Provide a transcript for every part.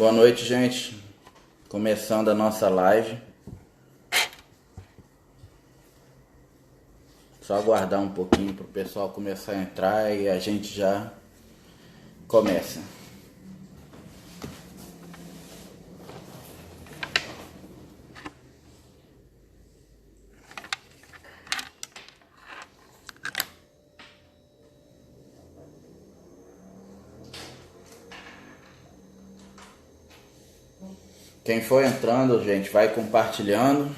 Boa noite, gente. Começando a nossa live. Só aguardar um pouquinho para o pessoal começar a entrar e a gente já começa. Quem for entrando, gente, vai compartilhando.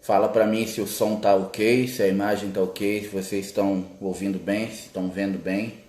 Fala pra mim se o som tá ok, se a imagem tá ok, se vocês estão ouvindo bem, se estão vendo bem.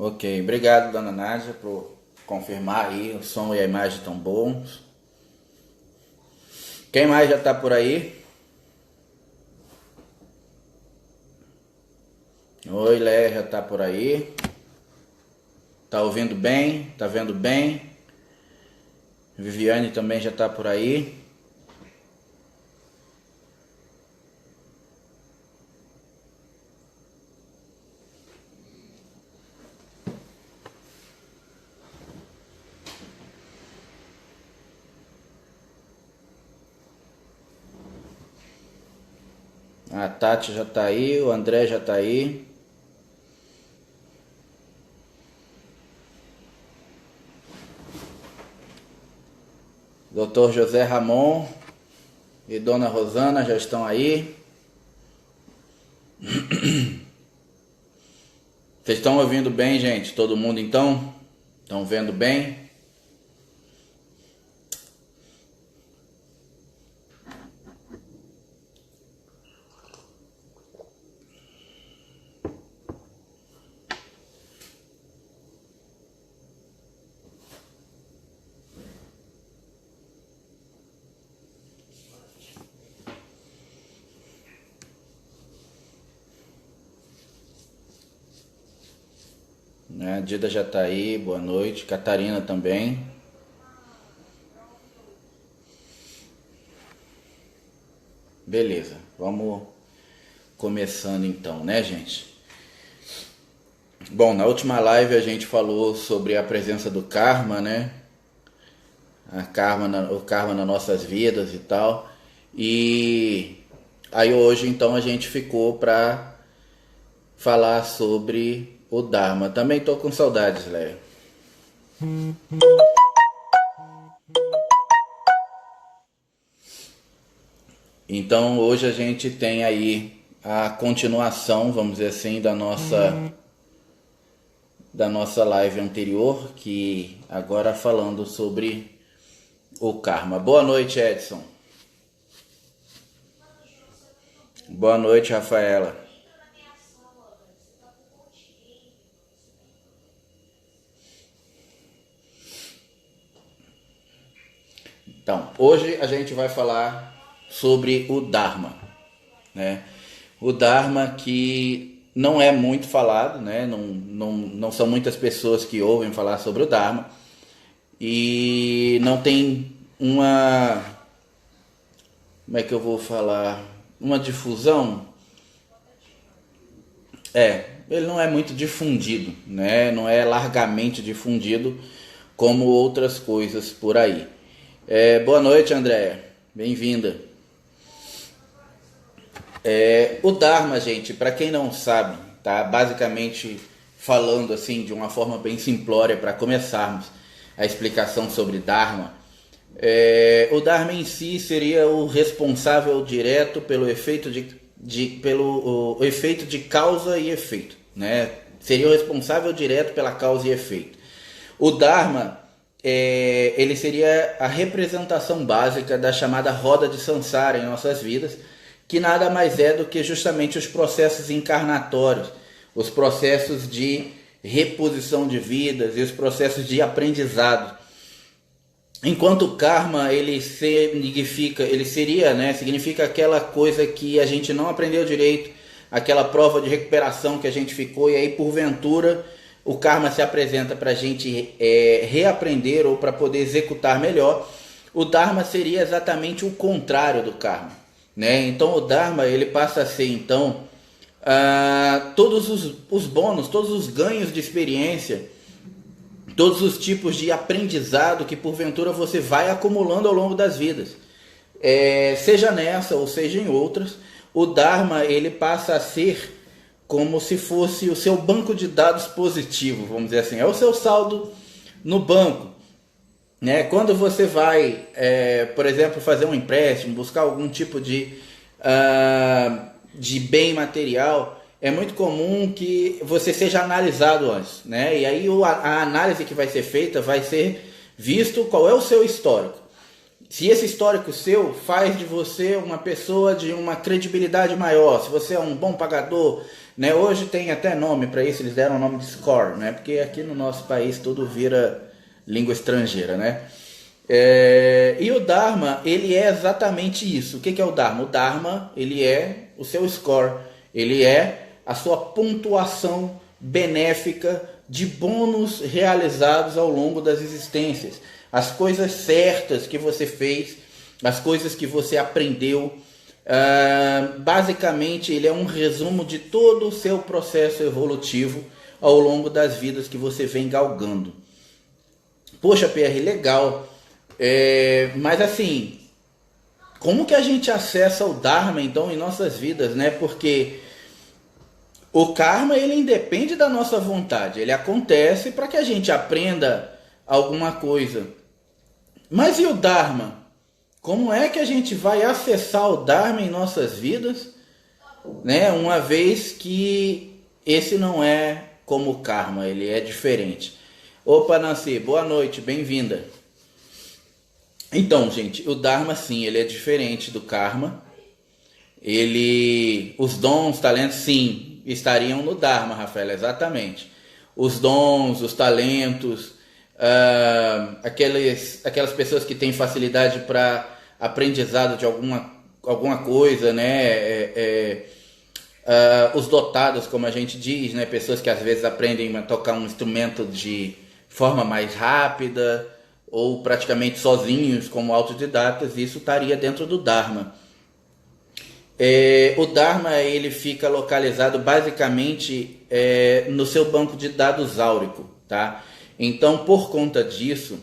Ok, obrigado, dona Nádia, por confirmar aí, o som e a imagem estão bons. Quem mais já tá por aí? Oi, Léa, já tá por aí? Tá ouvindo bem? Tá vendo bem? Viviane também já tá por aí? A Tati já tá aí, o André já tá aí. Doutor José Ramon e Dona Rosana já estão aí. Vocês estão ouvindo bem, gente? Todo mundo então? Estão vendo bem? A Dida já tá aí, boa noite. Catarina também. Beleza, vamos começando então, né, gente? Bom, na última live a gente falou sobre a presença do karma, né? O karma nas nossas vidas e tal. E aí hoje então a gente ficou pra falar sobre o Dharma. Também tô com saudades, Léo. Então hoje a gente tem aí a continuação, vamos dizer assim, da nossa live anterior, que agora falando sobre o karma. Boa noite, Edson. Boa noite, Rafaela. Então, hoje a gente vai falar sobre o Dharma, né? O Dharma que não é muito falado, né? Não são muitas pessoas que ouvem falar sobre o Dharma e não tem uma, como é que eu vou falar, uma difusão. Ele não é muito difundido, né? Não é largamente difundido como outras coisas por aí. Boa noite, Andréia. Bem-vinda. O Dharma, gente, para quem não sabe, tá? Basicamente falando assim de uma forma bem simplória para começarmos a explicação sobre Dharma, O Dharma em si seria o responsável direto pelo efeito pelo o efeito de causa e efeito, né? Seria o responsável direto pela causa e efeito. O Dharma, ele seria a representação básica da chamada roda de Sansara em nossas vidas, que nada mais é do que justamente os processos encarnatórios, os processos de reposição de vidas e os processos de aprendizado. Enquanto o karma significa aquela coisa que a gente não aprendeu direito, aquela prova de recuperação que a gente ficou, e aí porventura o karma se apresenta para a gente reaprender ou para poder executar melhor. O Dharma seria exatamente o contrário do karma, né? Então o Dharma ele passa a ser então todos os bônus, todos os ganhos de experiência, todos os tipos de aprendizado que porventura você vai acumulando ao longo das vidas, seja nessa ou seja em outras. O Dharma ele passa a ser como se fosse o seu banco de dados positivo, vamos dizer assim, é o seu saldo no banco, né? Quando você vai, por exemplo, fazer um empréstimo, buscar algum tipo de bem material, é muito comum que você seja analisado antes, né? E aí a análise que vai ser feita vai ser visto qual é o seu histórico. Se esse histórico seu faz de você uma pessoa de uma credibilidade maior, se você é um bom pagador, né? Hoje tem até nome para isso, eles deram o nome de score, né? Porque aqui no nosso país tudo vira língua estrangeira, né? E o Dharma, ele é exatamente isso. O que é o Dharma? O Dharma, ele é o seu score, ele é a sua pontuação benéfica de bônus realizados ao longo das existências. As coisas certas que você fez, as coisas que você aprendeu. Basicamente, ele é um resumo de todo o seu processo evolutivo ao longo das vidas que você vem galgando. Poxa, PR, legal. Mas assim, como que a gente acessa o Dharma então em nossas vidas, né? Porque o karma ele independe da nossa vontade, ele acontece para que a gente aprenda alguma coisa. Mas e o Dharma? Como é que a gente vai acessar o Dharma em nossas vidas, né? Uma vez que esse não é como o karma, ele é diferente. Opa, Nancy, boa noite, bem-vinda. Então, gente, o Dharma sim, ele é diferente do karma. Os dons, talentos, sim, estariam no Dharma, Rafael, exatamente. Os dons, os talentos, aquelas pessoas que têm facilidade para aprendizado de alguma coisa, né? Os dotados, como a gente diz, né? Pessoas que às vezes aprendem a tocar um instrumento de forma mais rápida ou praticamente sozinhos, como autodidatas, isso estaria dentro do Dharma. O Dharma ele fica localizado basicamente no seu banco de dados áurico, tá? Então, por conta disso,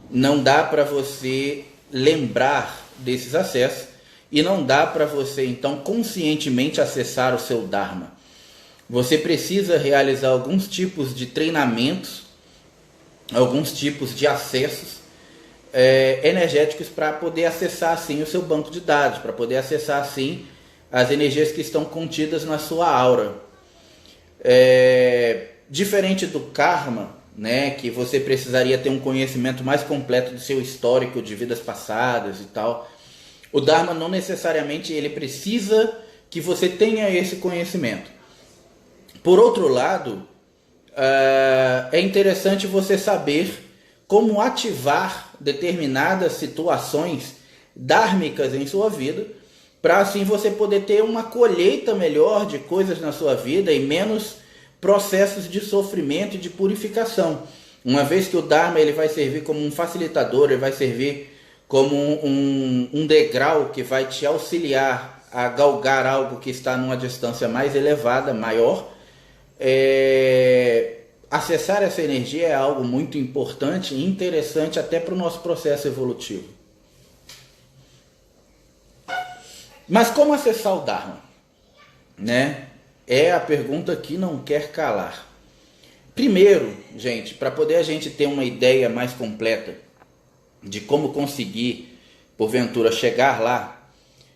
não dá para você lembrar desses acessos e não dá para você, então, conscientemente acessar o seu Dharma. Você precisa realizar alguns tipos de treinamentos, alguns tipos de acessos energéticos para poder acessar assim o seu banco de dados, para poder acessar assim as energias que estão contidas na sua aura. Diferente do karma, né, que você precisaria ter um conhecimento mais completo do seu histórico de vidas passadas e tal, o Dharma não necessariamente ele precisa que você tenha esse conhecimento. Por outro lado, é interessante você saber como ativar determinadas situações dármicas em sua vida, para assim você poder ter uma colheita melhor de coisas na sua vida e menos processos de sofrimento e de purificação. Uma vez que o Dharma ele vai servir como um facilitador, ele vai servir como um degrau que vai te auxiliar a galgar algo que está numa distância mais elevada, maior. Acessar essa energia é algo muito importante e interessante até para o nosso processo evolutivo. Mas como acessar o Dharma? Né? É a pergunta que não quer calar. Primeiro, gente, para poder a gente ter uma ideia mais completa de como conseguir, porventura, chegar lá,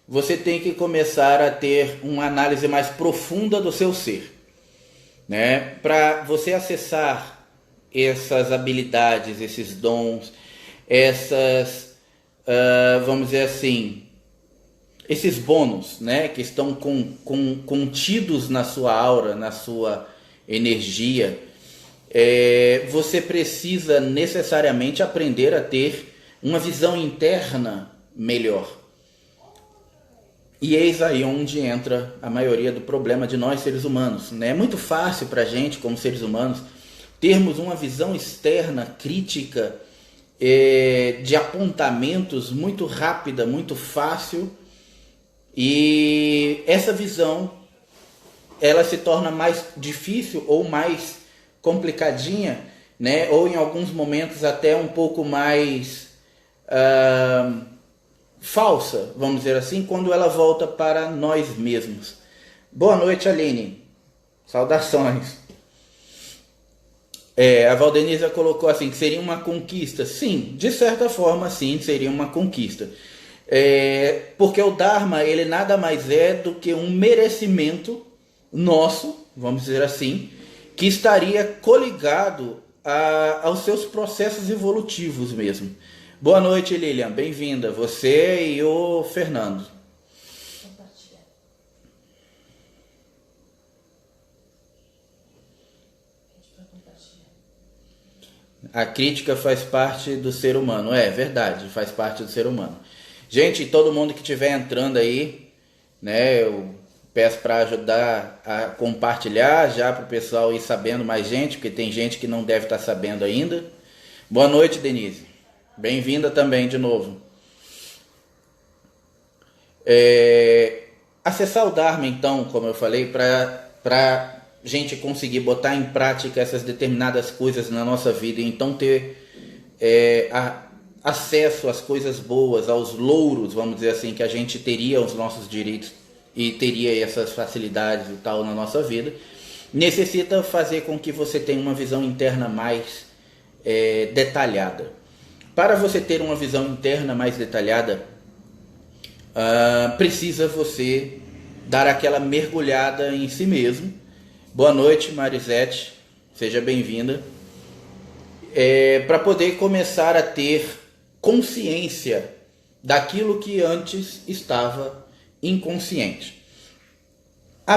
você tem que começar a ter uma análise mais profunda do seu ser, né? Para você acessar essas habilidades, esses dons, essas, vamos dizer assim, esses bônus, né, que estão contidos na sua aura, na sua energia, você precisa necessariamente aprender a ter uma visão interna melhor. E eis aí onde entra a maioria do problema de nós seres humanos, né? É muito fácil para a gente, como seres humanos, termos uma visão externa, crítica, de apontamentos muito rápida, muito fácil, e essa visão ela se torna mais difícil ou mais complicadinha, né? Ou em alguns momentos até um pouco mais falsa, vamos dizer assim, quando ela volta para nós mesmos. Boa noite, Aline. Saudações. A Valdenisa colocou assim, que seria uma conquista. Sim, de certa forma, sim, seria uma conquista. Porque o Dharma, ele nada mais é do que um merecimento nosso, vamos dizer assim, que estaria coligado aos seus processos evolutivos mesmo. Boa noite, Lilian, bem-vinda, você e o Fernando. A crítica faz parte do ser humano. É verdade, faz parte do ser humano. Gente, todo mundo que estiver entrando aí, né, eu peço para ajudar a compartilhar já para o pessoal ir sabendo mais gente, porque tem gente que não deve estar sabendo ainda. Boa noite, Denise. Bem-vinda também de novo. Acessar o Dharma, então, como eu falei, para gente conseguir botar em prática essas determinadas coisas na nossa vida e então ter acesso às coisas boas, aos louros, vamos dizer assim, que a gente teria os nossos direitos e teria essas facilidades e tal na nossa vida, necessita fazer com que você tenha uma visão interna mais detalhada. Para você ter uma visão interna mais detalhada, precisa você dar aquela mergulhada em si mesmo. Boa noite, Marisete, seja bem-vinda. Para poder começar a ter consciência daquilo que antes estava inconsciente.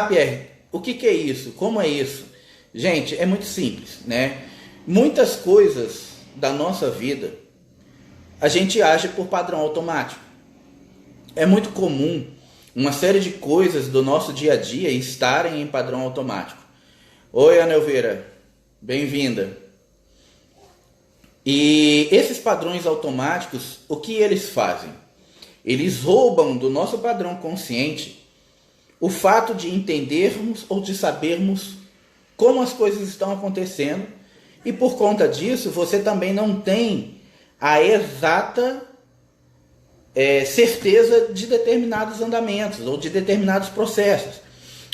Pierre, o que é isso? Como é isso? Gente, é muito simples, né? Muitas coisas da nossa vida a gente age por padrão automático. É muito comum uma série de coisas do nosso dia a dia estarem em padrão automático. Oi, Ana Elvira, bem-vinda. E esses padrões automáticos, o que eles fazem? Eles roubam do nosso padrão consciente o fato de entendermos ou de sabermos como as coisas estão acontecendo, e por conta disso você também não tem a exata certeza de determinados andamentos ou de determinados processos.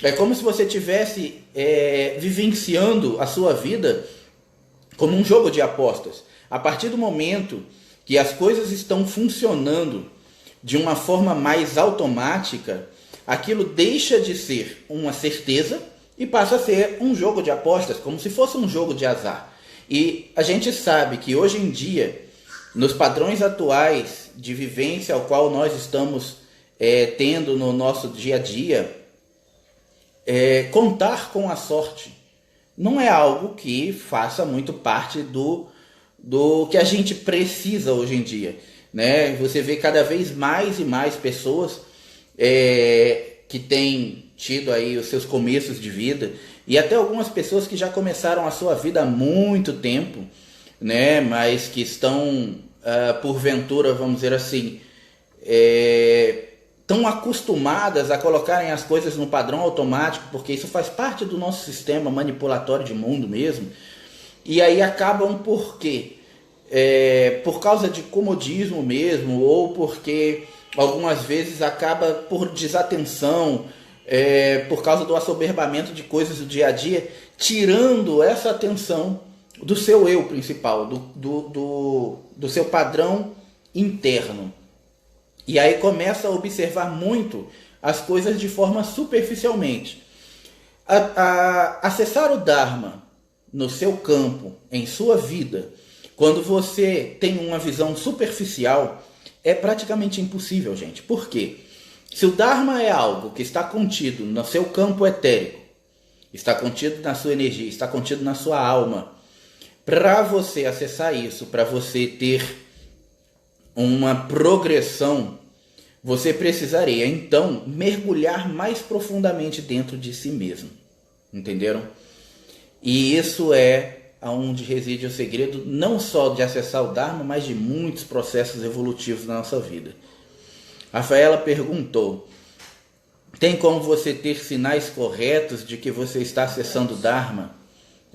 É como se você estivesse vivenciando a sua vida como um jogo de apostas. A partir do momento que as coisas estão funcionando de uma forma mais automática, aquilo deixa de ser uma certeza e passa a ser um jogo de apostas, como se fosse um jogo de azar. E a gente sabe que hoje em dia, nos padrões atuais de vivência ao qual nós estamos tendo no nosso dia a dia, contar com a sorte não é algo que faça muito parte do que a gente precisa hoje em dia, né? Você vê cada vez mais e mais pessoas que têm tido aí os seus começos de vida, e até algumas pessoas que já começaram a sua vida há muito tempo, né? Mas que estão porventura, vamos dizer assim, tão acostumadas a colocarem as coisas no padrão automático, porque isso faz parte do nosso sistema manipulatório de mundo mesmo, e aí acabam por quê? Por causa de comodismo mesmo, ou porque algumas vezes acaba por desatenção, por causa do assoberbamento de coisas do dia a dia, tirando essa atenção do seu eu principal, do seu padrão interno. E aí começa a observar muito as coisas de forma superficialmente. Acessar o Dharma no seu campo, em sua vida, quando você tem uma visão superficial, é praticamente impossível, gente. Por quê? Se o Dharma é algo que está contido no seu campo etérico, está contido na sua energia, está contido na sua alma, para você acessar isso, para você ter uma progressão, você precisaria então mergulhar mais profundamente dentro de si mesmo. Entenderam? E isso é onde reside o segredo, não só de acessar o Dharma, mas de muitos processos evolutivos na nossa vida. Rafaela perguntou: tem como você ter sinais corretos de que você está acessando o Dharma?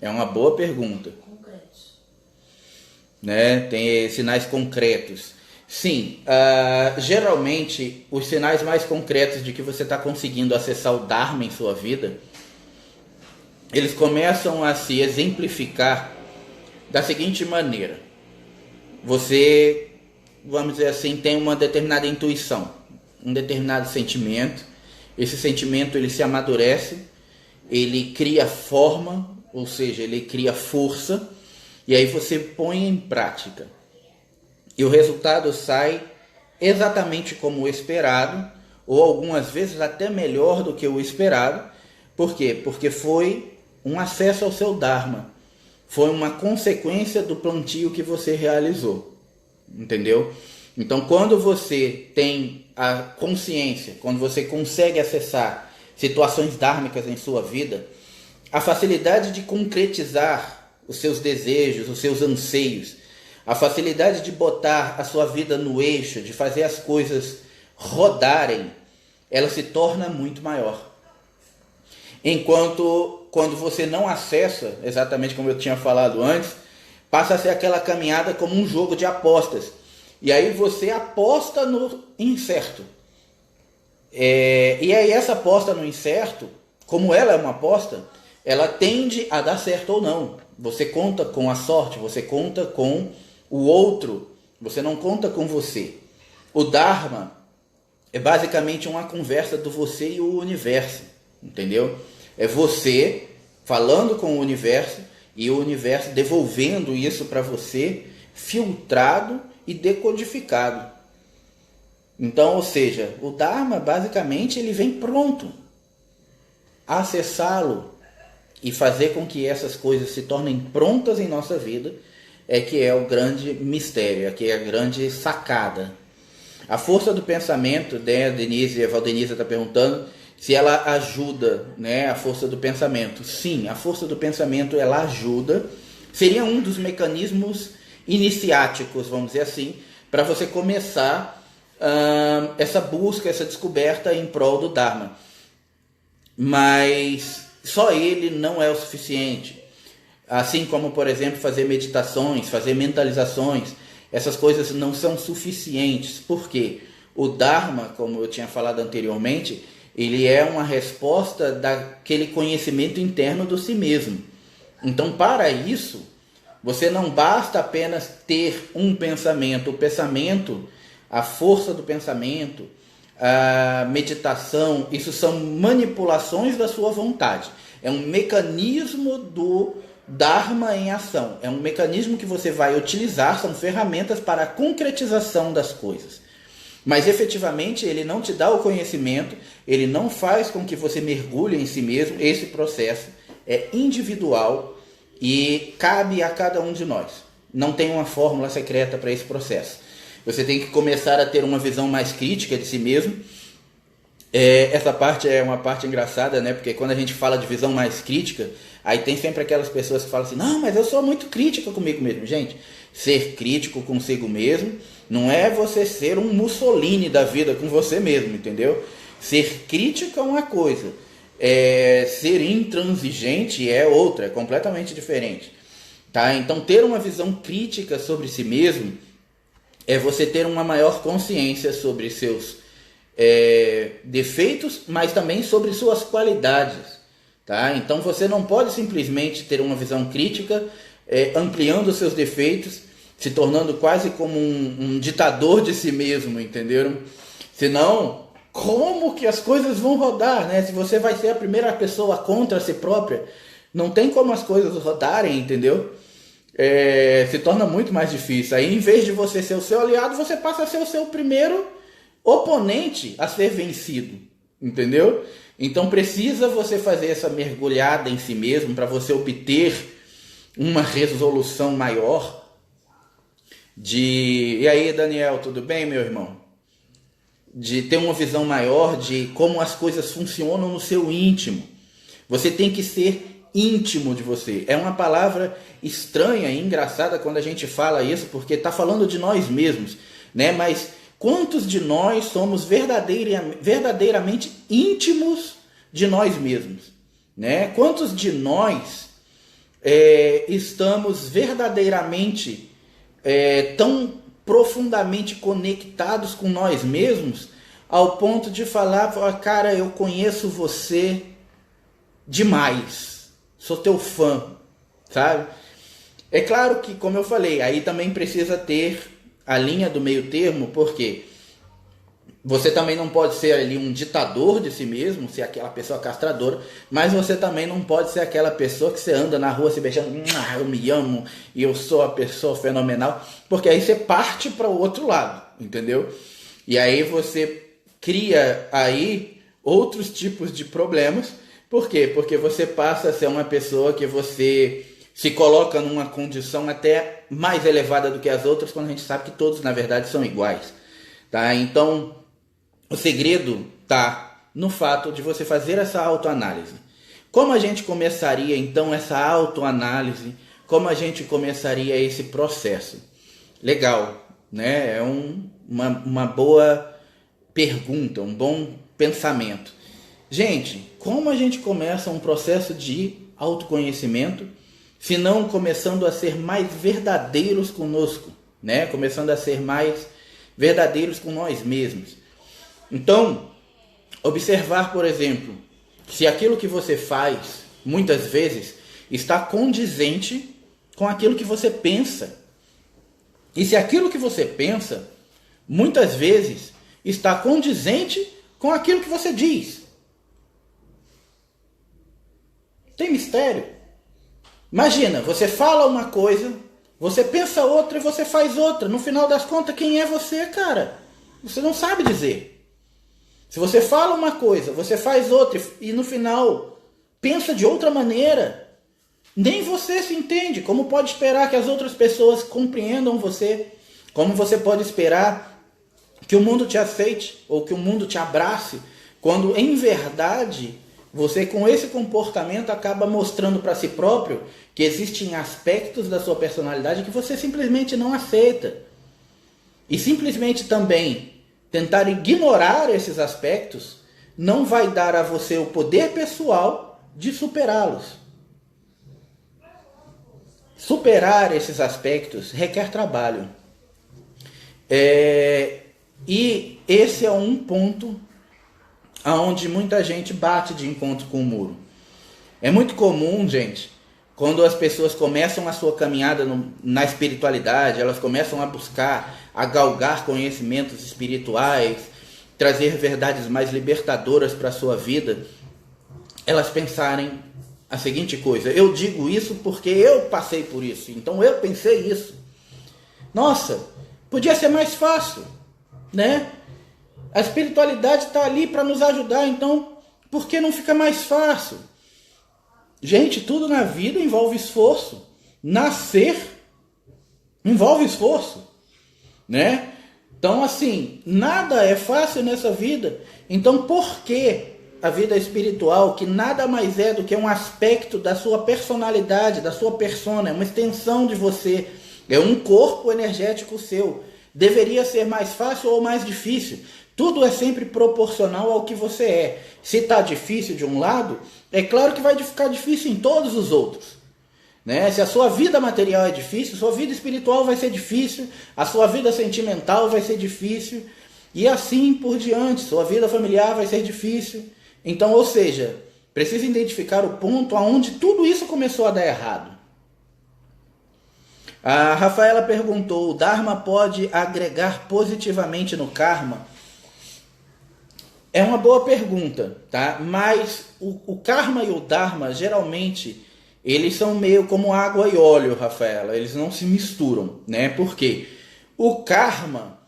É uma boa pergunta. Concretos. Né? Tem sinais concretos. Sim, geralmente os sinais mais concretos de que você está conseguindo acessar o Dharma em sua vida, eles começam a se exemplificar da seguinte maneira. Você, vamos dizer assim, tem uma determinada intuição, um determinado sentimento. Esse sentimento ele se amadurece, ele cria forma, ou seja, ele cria força, e aí você põe em prática. E o resultado sai exatamente como o esperado, ou algumas vezes até melhor do que o esperado. Por quê? Porque foi um acesso ao seu Dharma. Foi uma consequência do plantio que você realizou. Entendeu? Então, quando você tem a consciência, quando você consegue acessar situações dármicas em sua vida, a facilidade de concretizar os seus desejos, os seus anseios, a facilidade de botar a sua vida no eixo, de fazer as coisas rodarem, ela se torna muito maior. Enquanto quando você não acessa, exatamente como eu tinha falado antes, passa a ser aquela caminhada como um jogo de apostas. E aí você aposta no incerto. E aí essa aposta no incerto, como ela é uma aposta, ela tende a dar certo ou não. Você conta com a sorte, você conta com o outro, você não conta com você. O Dharma é basicamente uma conversa do você e o universo, entendeu? É você falando com o universo e o universo devolvendo isso para você, filtrado e decodificado. Então, ou seja, o Dharma basicamente ele vem pronto. Acessá-lo e fazer com que essas coisas se tornem prontas em nossa vida é que é o grande mistério, é que é a grande sacada. A força do pensamento, né, a Valdenise está perguntando se ela ajuda, né, a força do pensamento. Sim, a força do pensamento ela ajuda. Seria um dos mecanismos iniciáticos, vamos dizer assim, para você começar essa busca, essa descoberta em prol do Dharma. Mas só ele não é o suficiente. Assim como, por exemplo, fazer meditações, fazer mentalizações, essas coisas não são suficientes. Por quê? O Dharma, como eu tinha falado anteriormente, ele é uma resposta daquele conhecimento interno do si mesmo. Então, para isso, você não basta apenas ter um pensamento. O pensamento, a força do pensamento, a meditação, isso são manipulações da sua vontade. É um mecanismo do Dharma em ação. É um mecanismo que você vai utilizar, são ferramentas para a concretização das coisas. Mas efetivamente ele não te dá o conhecimento, ele não faz com que você mergulhe em si mesmo. Esse processo é individual e cabe a cada um de nós. Não tem uma fórmula secreta para esse processo. Você tem que começar a ter uma visão mais crítica de si mesmo. Essa parte é uma parte engraçada, né? Porque quando a gente fala de visão mais crítica, aí tem sempre aquelas pessoas que falam assim: não, mas eu sou muito crítica comigo mesmo. Gente, ser crítico consigo mesmo não é você ser um Mussolini da vida com você mesmo, entendeu? Ser crítico é uma coisa, ser intransigente é outra, é completamente diferente, tá? Então ter uma visão crítica sobre si mesmo é você ter uma maior consciência sobre seus defeitos, mas também sobre suas qualidades, tá? Então você não pode simplesmente ter uma visão crítica ampliando seus defeitos se tornando quase como um ditador de si mesmo, entenderam? Senão, como que as coisas vão rodar, né? Se você vai ser a primeira pessoa contra si própria, não tem como as coisas rodarem, entendeu? Se torna muito mais difícil. Aí, em vez de você ser o seu aliado, você passa a ser o seu primeiro oponente a ser vencido, entendeu? Então precisa você fazer essa mergulhada em si mesmo para você obter uma resolução maior E aí, Daniel, tudo bem, meu irmão? De ter uma visão maior de como as coisas funcionam no seu íntimo. Você tem que ser íntimo de você. É uma palavra estranha e engraçada quando a gente fala isso, porque está falando de nós mesmos, né? Mas quantos de nós somos verdadeiramente íntimos de nós mesmos, né? Quantos de nós estamos verdadeiramente tão profundamente conectados com nós mesmos ao ponto de falar, cara, eu conheço você demais, sou teu fã, sabe? É claro que, como eu falei, aí também precisa ter a linha do meio termo, porque você também não pode ser ali um ditador de si mesmo, ser aquela pessoa castradora, mas você também não pode ser aquela pessoa que você anda na rua se beijando, eu me amo e eu sou a pessoa fenomenal, porque aí você parte para o outro lado, entendeu? E aí você cria aí outros tipos de problemas. Por quê? Porque você passa a ser uma pessoa que você se coloca numa condição até mais elevada do que as outras, quando a gente sabe que todos na verdade são iguais, tá? Então o segredo está no fato de você fazer essa autoanálise. Como a gente começaria então essa autoanálise? Como a gente começaria esse processo? Legal, né? É uma boa pergunta, um bom pensamento. Gente, como a gente começa um processo de autoconhecimento, se não começando a ser mais verdadeiros conosco, né? Começando a ser mais verdadeiros com nós mesmos. Então, observar, por exemplo, se aquilo que você faz, muitas vezes, está condizente com aquilo que você pensa. E se aquilo que você pensa, muitas vezes, está condizente com aquilo que você diz. Tem mistério. Imagina, você fala uma coisa, você pensa outra e você faz outra. No final das contas, quem é você, cara? Você não sabe dizer. Se você fala uma coisa, você faz outra e no final pensa de outra maneira, nem você se entende. Como pode esperar que as outras pessoas compreendam você? Como você pode esperar que o mundo te aceite ou que o mundo te abrace, quando em verdade você com esse comportamento acaba mostrando para si próprio que existem aspectos da sua personalidade que você simplesmente não aceita. E simplesmente também tentar ignorar esses aspectos não vai dar a você o poder pessoal de superá-los. Superar esses aspectos requer trabalho. E esse é um ponto onde muita gente bate de encontro com o muro. É muito comum, gente, quando as pessoas começam a sua caminhada na espiritualidade, elas começam a buscar, a galgar conhecimentos espirituais, trazer verdades mais libertadoras para a sua vida, elas pensarem a seguinte coisa: eu digo isso porque eu passei por isso, então eu pensei isso. Nossa, podia ser mais fácil, né? A espiritualidade está ali para nos ajudar, então por que não fica mais fácil? Gente, tudo na vida envolve esforço. Nascer envolve esforço, né? Então, assim, nada é fácil nessa vida. Então, por que a vida espiritual, que nada mais é do que um aspecto da sua personalidade, da sua persona, é uma extensão de você, é um corpo energético seu, deveria ser mais fácil ou mais difícil? Tudo é sempre proporcional ao que você é. Se está difícil de um lado, é claro que vai ficar difícil em todos os outros, né? Se a sua vida material é difícil, sua vida espiritual vai ser difícil, a sua vida sentimental vai ser difícil, e assim por diante, sua vida familiar vai ser difícil. Então, ou seja, precisa identificar o ponto onde tudo isso começou a dar errado. A Rafaela perguntou: o Dharma pode agregar positivamente no karma? É uma boa pergunta, tá? Mas o karma e o Dharma, geralmente, eles são meio como água e óleo, Rafaela. Eles não se misturam, né? Por quê? O karma,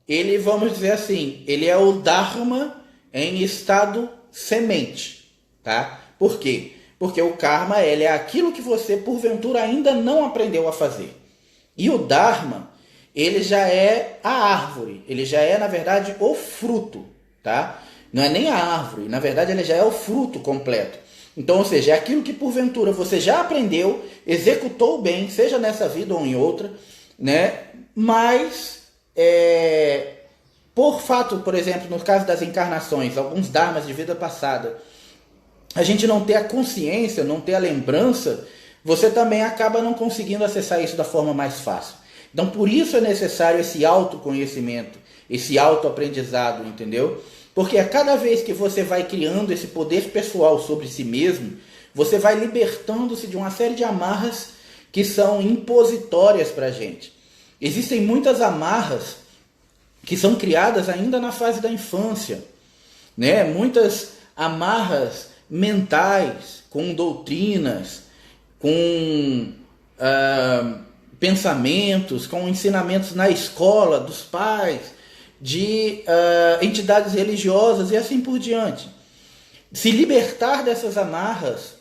ele, vamos dizer assim, ele é o Dharma em estado semente, tá? Por quê? Porque o karma, ele é aquilo que você, porventura, ainda não aprendeu a fazer. E o Dharma, ele já é a árvore, ele já é, na verdade, o fruto, tá? Não é nem a árvore, na verdade, ele já é o fruto completo. Então, ou seja, é aquilo que, porventura, você já aprendeu, executou bem, seja nessa vida ou em outra, né? Mas, por fato, por exemplo, no caso das encarnações, alguns dharmas de vida passada, a gente não ter a consciência, não ter a lembrança, você também acaba não conseguindo acessar isso da forma mais fácil. Então, por isso é necessário esse autoconhecimento, esse autoaprendizado, entendeu? Porque a cada vez que você vai criando esse poder pessoal sobre si mesmo, você vai libertando-se de uma série de amarras que são impositórias para a gente. Existem muitas amarras que são criadas ainda na fase da infância, né? Muitas amarras mentais, com doutrinas, com pensamentos, com ensinamentos na escola, dos pais, de entidades religiosas e assim por diante. Se libertar dessas amarras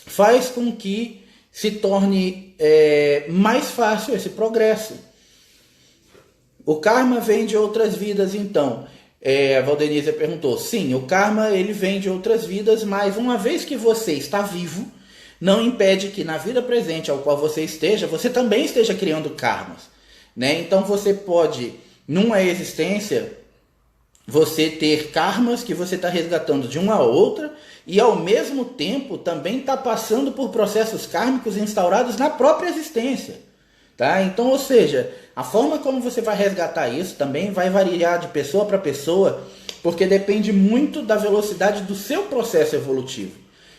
faz com que se torne mais fácil esse progresso. O karma vem de outras vidas, então. A Valdenise perguntou, sim, o karma ele vem de outras vidas, mas uma vez que você está vivo, não impede que na vida presente ao qual você esteja, você também esteja criando karmas, né? Então você pode, numa existência, você ter karmas que você está resgatando de uma a outra e ao mesmo tempo também está passando por processos kármicos instaurados na própria existência. Tá? Então, ou seja, a forma como você vai resgatar isso também vai variar de pessoa para pessoa, porque depende muito da velocidade do seu processo evolutivo.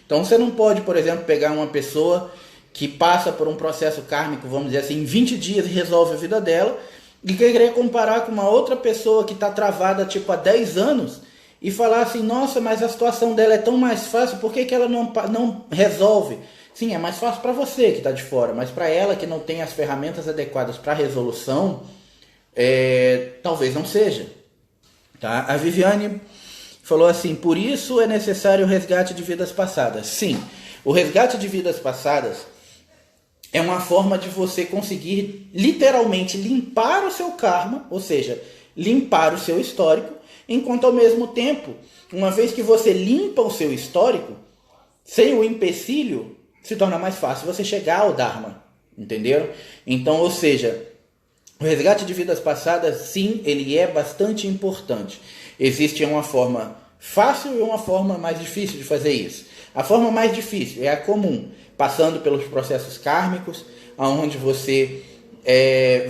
Então, você não pode, por exemplo, pegar uma pessoa que passa por um processo kármico, vamos dizer assim, em 20 dias e resolve a vida dela, e querer comparar com uma outra pessoa que está travada tipo há 10 anos e falar assim, nossa, mas a situação dela é tão mais fácil, por que ela não resolve? Sim, é mais fácil para você que está de fora, mas para ela que não tem as ferramentas adequadas para a resolução, talvez não seja. Tá? A Viviane falou assim, por isso é necessário o resgate de vidas passadas. Sim, o resgate de vidas passadas é uma forma de você conseguir literalmente limpar o seu karma, ou seja, limpar o seu histórico, enquanto ao mesmo tempo, uma vez que você limpa o seu histórico, sem o empecilho, se torna mais fácil você chegar ao Dharma, entenderam? Então, ou seja, o resgate de vidas passadas, sim, ele é bastante importante. Existe uma forma fácil e uma forma mais difícil de fazer isso. A forma mais difícil é a comum, passando pelos processos kármicos, onde você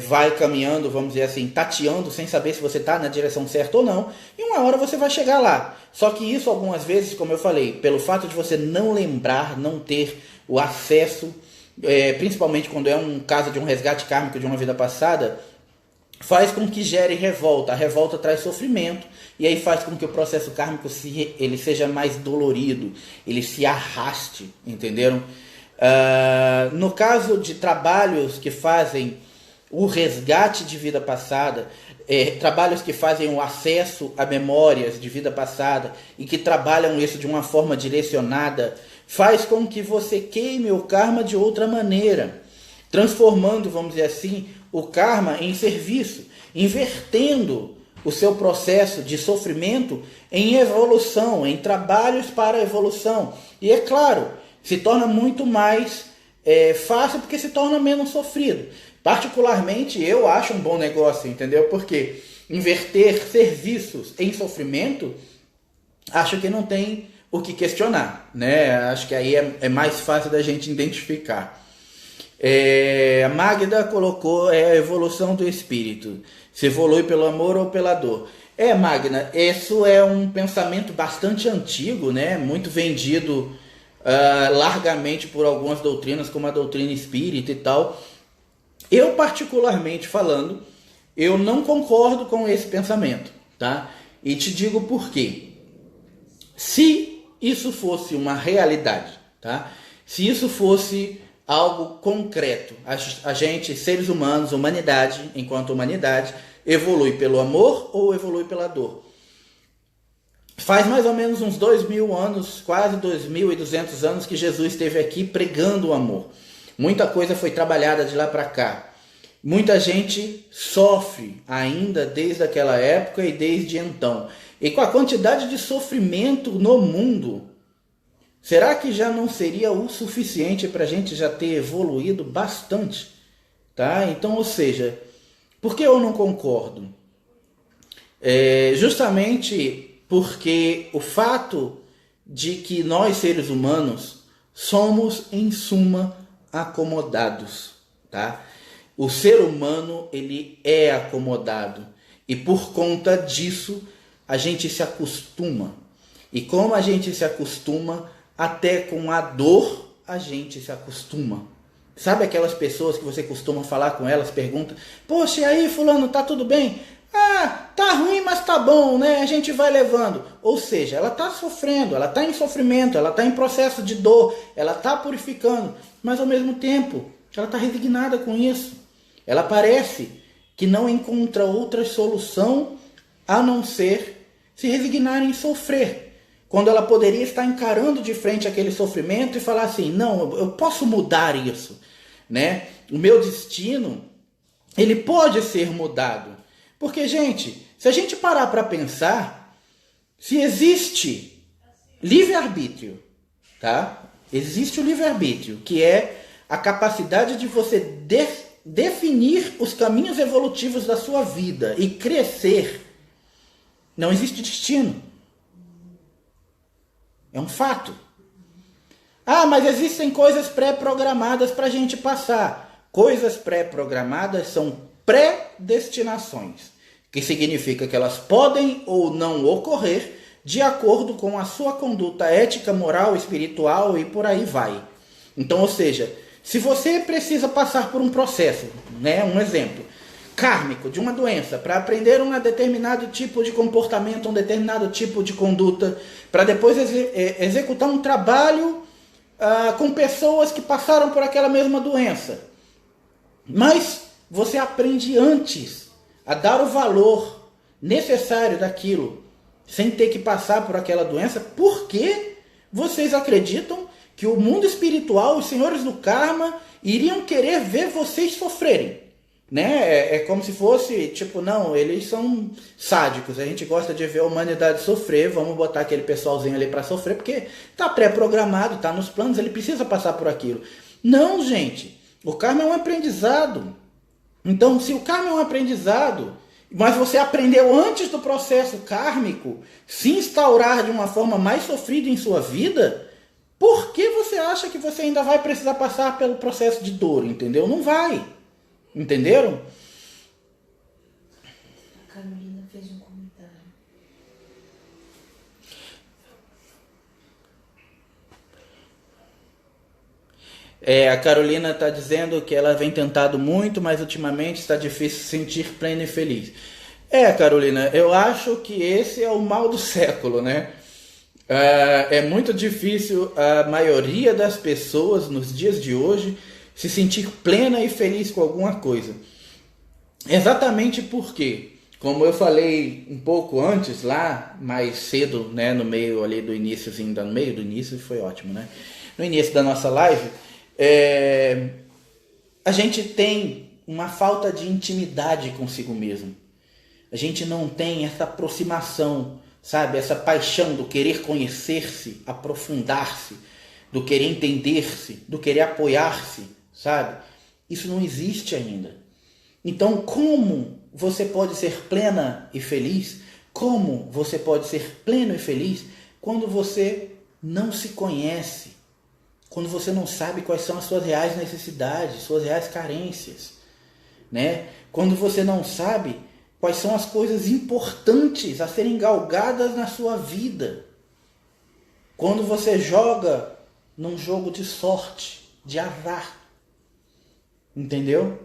vai caminhando, vamos dizer assim, tateando, sem saber se você está na direção certa ou não, e uma hora você vai chegar lá. Só que isso, algumas vezes, como eu falei, pelo fato de você não lembrar, não ter o acesso, principalmente quando é um caso de um resgate kármico de uma vida passada, faz com que gere revolta. A revolta traz sofrimento, e aí faz com que o processo kármico ele seja mais dolorido, ele se arraste, entenderam? No caso de trabalhos que fazem o resgate de vida passada, trabalhos que fazem o acesso a memórias de vida passada e que trabalham isso de uma forma direcionada, faz com que você queime o karma de outra maneira, transformando, vamos dizer assim, o karma em serviço, invertendo o seu processo de sofrimento em evolução, em trabalhos para a evolução. E é claro, se torna muito mais fácil porque se torna menos sofrido. Particularmente, eu acho um bom negócio, entendeu? Porque inverter serviços em sofrimento, acho que não tem o que questionar, né? Acho que aí é mais fácil da gente identificar. A Magda colocou a evolução do espírito. Se evolui pelo amor ou pela dor. Magda, isso é um pensamento bastante antigo, né? Muito vendido largamente por algumas doutrinas, como a doutrina espírita e tal. Eu, particularmente falando, eu não concordo com esse pensamento, tá? E te digo por quê. Se isso fosse uma realidade, tá? Se isso fosse algo concreto, a gente, seres humanos, humanidade, enquanto humanidade, evolui pelo amor ou evolui pela dor? Faz mais ou menos uns 2000 anos, quase 2200 anos que Jesus esteve aqui pregando o amor. Muita coisa foi trabalhada de lá para cá. Muita gente sofre ainda desde aquela época e desde então. E com a quantidade de sofrimento no mundo, será que já não seria o suficiente para a gente já ter evoluído bastante? Tá? Então, ou seja, por que eu não concordo? Justamente porque o fato de que nós, seres humanos, somos, em suma, acomodados. Tá? O ser humano, ele é acomodado. E por conta disso, a gente se acostuma. E como a gente se acostuma, até com a dor, a gente se acostuma. Sabe aquelas pessoas que você costuma falar com elas, pergunta: poxa, e aí fulano, tá tudo bem? Ah, tá ruim, mas tá bom, né? A gente vai levando. Ou seja, ela tá sofrendo, ela tá em sofrimento, ela tá em processo de dor, ela tá purificando, mas ao mesmo tempo, ela tá resignada com isso. Ela parece que não encontra outra solução a não ser se resignar em sofrer. Quando ela poderia estar encarando de frente aquele sofrimento e falar assim: não, eu posso mudar isso, né? O meu destino, ele pode ser mudado. Porque, gente, se a gente parar para pensar, se existe livre-arbítrio, tá? Existe o livre-arbítrio, que é a capacidade de você definir os caminhos evolutivos da sua vida e crescer. Não existe destino. É um fato. Ah, mas existem coisas pré-programadas para a gente passar. Coisas pré-programadas são predestinações, que significa que elas podem ou não ocorrer de acordo com a sua conduta ética, moral, espiritual e por aí vai. Então, ou seja, se você precisa passar por um processo, né, um exemplo kármico de uma doença, para aprender um determinado tipo de comportamento, um determinado tipo de conduta, para depois executar um trabalho com pessoas que passaram por aquela mesma doença. Mas você aprende antes a dar o valor necessário daquilo, sem ter que passar por aquela doença, porque vocês acreditam que o mundo espiritual, os senhores do karma, iriam querer ver vocês sofrerem. Né? É como se fosse, tipo, não, eles são sádicos, a gente gosta de ver a humanidade sofrer, vamos botar aquele pessoalzinho ali para sofrer, porque tá pré-programado, tá nos planos, ele precisa passar por aquilo. Não, gente, o karma é um aprendizado. Então, se o karma é um aprendizado, mas você aprendeu antes do processo kármico se instaurar de uma forma mais sofrida em sua vida, por que você acha que você ainda vai precisar passar pelo processo de dor, entendeu? Não vai. Entenderam? A Carolina fez um comentário. A Carolina está dizendo que ela vem tentado muito, mas ultimamente está difícil se sentir plena e feliz. Carolina, eu acho que esse é o mal do século, né? É muito difícil a maioria das pessoas nos dias de hoje se sentir plena e feliz com alguma coisa. Exatamente porque, como eu falei um pouco antes, lá mais cedo, né, no meio ali do iníciozinho, no meio do início foi ótimo, né? No início da nossa live, a gente tem uma falta de intimidade consigo mesmo. A gente não tem essa aproximação, sabe? Essa paixão do querer conhecer-se, aprofundar-se, do querer entender-se, do querer apoiar-se, sabe? Isso não existe ainda. Então, como você pode ser plena e feliz? Como você pode ser pleno e feliz quando você não se conhece? Quando você não sabe quais são as suas reais necessidades, suas reais carências, né? Quando você não sabe quais são as coisas importantes a serem galgadas na sua vida. Quando você joga num jogo de sorte, de azar. Entendeu?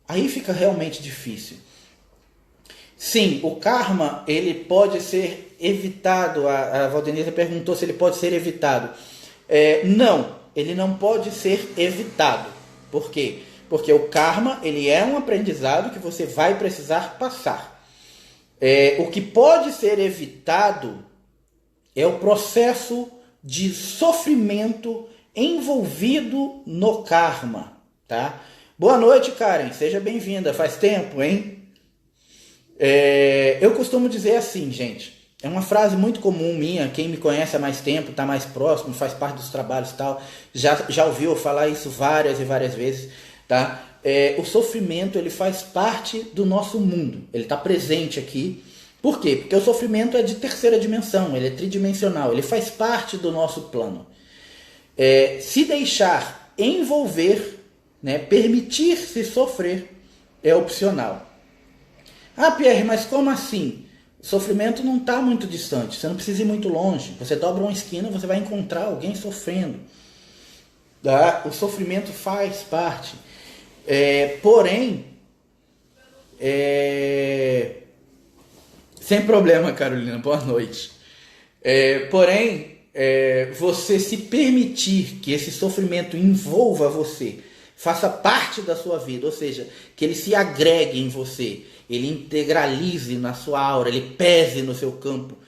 aí fica realmente difícil. Sim, o karma, ele pode ser evitado. A Valdenise perguntou se ele pode ser evitado. Não, ele não pode ser evitado. Por quê? Porque o karma, ele é um aprendizado que você vai precisar passar. O que pode ser evitado é o processo de sofrimento envolvido no karma, tá? Boa noite, Karen, seja bem-vinda. Faz tempo, hein? Eu costumo dizer assim, gente, é uma frase muito comum minha, quem me conhece há mais tempo, está mais próximo, faz parte dos trabalhos e tal, já ouviu eu falar isso várias e várias vezes, tá? O sofrimento, ele faz parte do nosso mundo, ele está presente aqui. Por quê? Porque o sofrimento é de terceira dimensão, ele é tridimensional, ele faz parte do nosso plano. Se deixar envolver, né, permitir-se sofrer, é opcional. Ah, Pierre, mas como assim? O sofrimento não está muito distante, você não precisa ir muito longe. Você dobra uma esquina, você vai encontrar alguém sofrendo. Tá? O sofrimento faz parte. Porém, sem problema, Carolina, boa noite. Porém, você se permitir que esse sofrimento envolva você, faça parte da sua vida, ou seja, que ele se agregue em você, ele integralize na sua aura, ele pese no seu campo,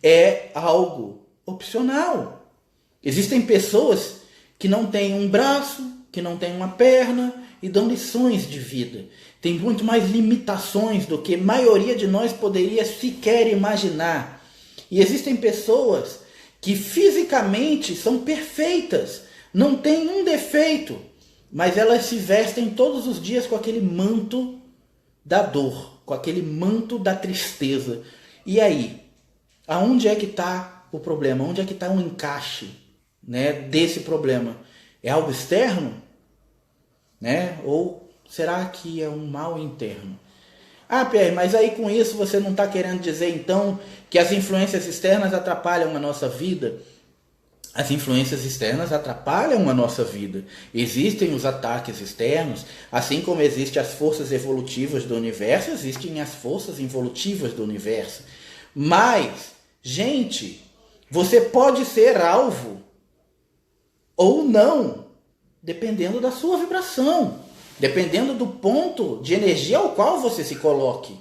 é algo opcional. Existem pessoas que não têm um braço, que não têm uma perna e dão lições de vida. Tem muito mais limitações do que a maioria de nós poderia sequer imaginar. E existem pessoas que fisicamente são perfeitas, não têm um defeito, mas elas se vestem todos os dias com aquele manto da dor, com aquele manto da tristeza. E aí? Aonde é que está o problema? Onde é que está o encaixe, né, desse problema? É algo externo? Né? Ou será que é um mal interno? Ah, Pierre, mas aí com isso você não está querendo dizer então que as influências externas atrapalham a nossa vida? As influências externas atrapalham a nossa vida. Existem os ataques externos, assim como existem as forças evolutivas do universo, existem as forças involutivas do universo. Mas, gente, você pode ser alvo ou não, dependendo da sua vibração, dependendo do ponto de energia ao qual você se coloque,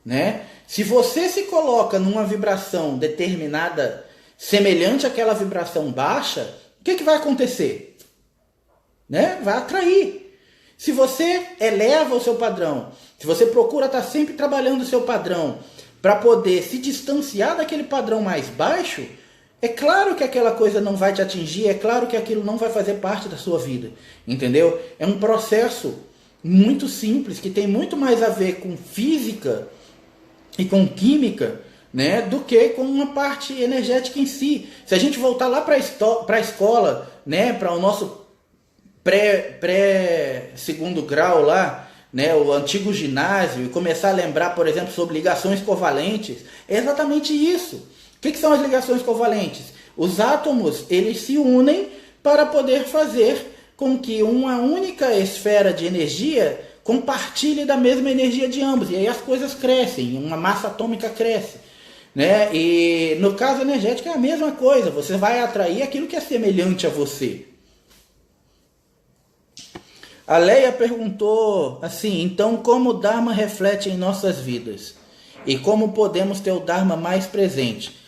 né? Se você se coloca numa vibração determinada, semelhante àquela vibração baixa, o que vai acontecer? Né? Vai atrair. Se você eleva o seu padrão, se você procura estar sempre trabalhando o seu padrão para poder se distanciar daquele padrão mais baixo, é claro que aquela coisa não vai te atingir, é claro que aquilo não vai fazer parte da sua vida, entendeu? É um processo muito simples, que tem muito mais a ver com física e com química, né, do que com uma parte energética em si. Se a gente voltar lá para a escola, né, para o nosso pré-segundo grau lá, né, o antigo ginásio, e começar a lembrar, por exemplo, sobre ligações covalentes, é exatamente isso. O que são as ligações covalentes? Os átomos, eles se unem para poder fazer com que uma única esfera de energia compartilhe da mesma energia de ambos. E aí as coisas crescem, uma massa atômica cresce, né? E no caso energético é a mesma coisa. Você vai atrair aquilo que é semelhante a você. A Leia perguntou assim, então como o Dharma reflete em nossas vidas? E como podemos ter o Dharma mais presente?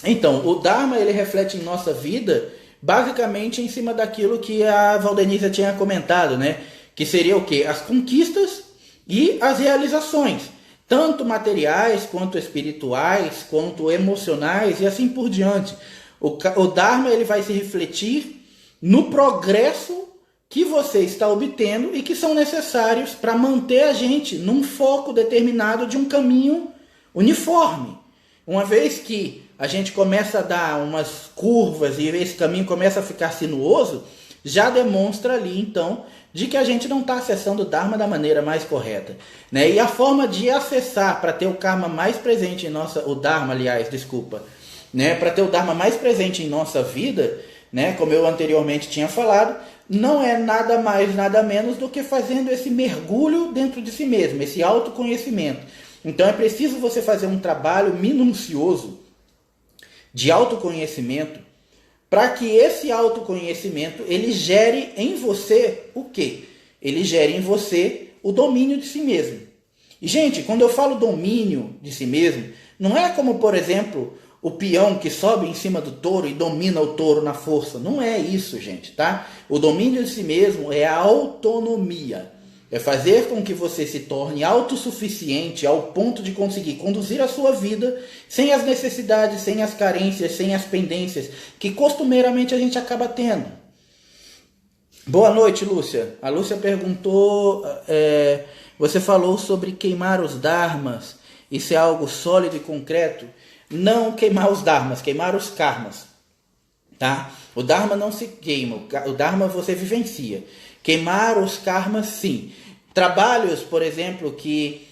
Então, o Dharma, ele reflete em nossa vida basicamente em cima daquilo que a Valdenise tinha comentado, né? Que seria o quê? As conquistas e as realizações, tanto materiais, quanto espirituais, quanto emocionais e assim por diante. O Dharma, ele vai se refletir no progresso que você está obtendo e que são necessários para manter a gente num foco determinado de um caminho uniforme. Uma vez que a gente começa a dar umas curvas e esse caminho começa a ficar sinuoso, já demonstra ali, então, de que a gente não está acessando o Dharma da maneira mais correta, né? E a forma de acessar para ter o karma mais presente em nossa... O Dharma, aliás, desculpa. Né? Para ter o Dharma mais presente em nossa vida, né? Como eu anteriormente tinha falado, não é nada mais, nada menos do que fazendo esse mergulho dentro de si mesmo, esse autoconhecimento. Então é preciso você fazer um trabalho minucioso de autoconhecimento para que esse autoconhecimento ele gere em você o quê? Ele gere em você o domínio de si mesmo. E, gente, quando eu falo domínio de si mesmo, não é como, por exemplo, o peão que sobe em cima do touro e domina o touro na força. Não é isso, gente, tá? O domínio de si mesmo é a autonomia. É fazer com que você se torne autossuficiente ao ponto de conseguir conduzir a sua vida sem as necessidades, sem as carências, sem as pendências que costumeiramente a gente acaba tendo. Boa noite, Lúcia. A Lúcia perguntou, você falou sobre queimar os dharmas, isso é algo sólido e concreto? Não queimar os dharmas, queimar os karmas, tá? O dharma não se queima, o dharma você vivencia. Queimar os karmas, sim. Trabalhos, por exemplo, que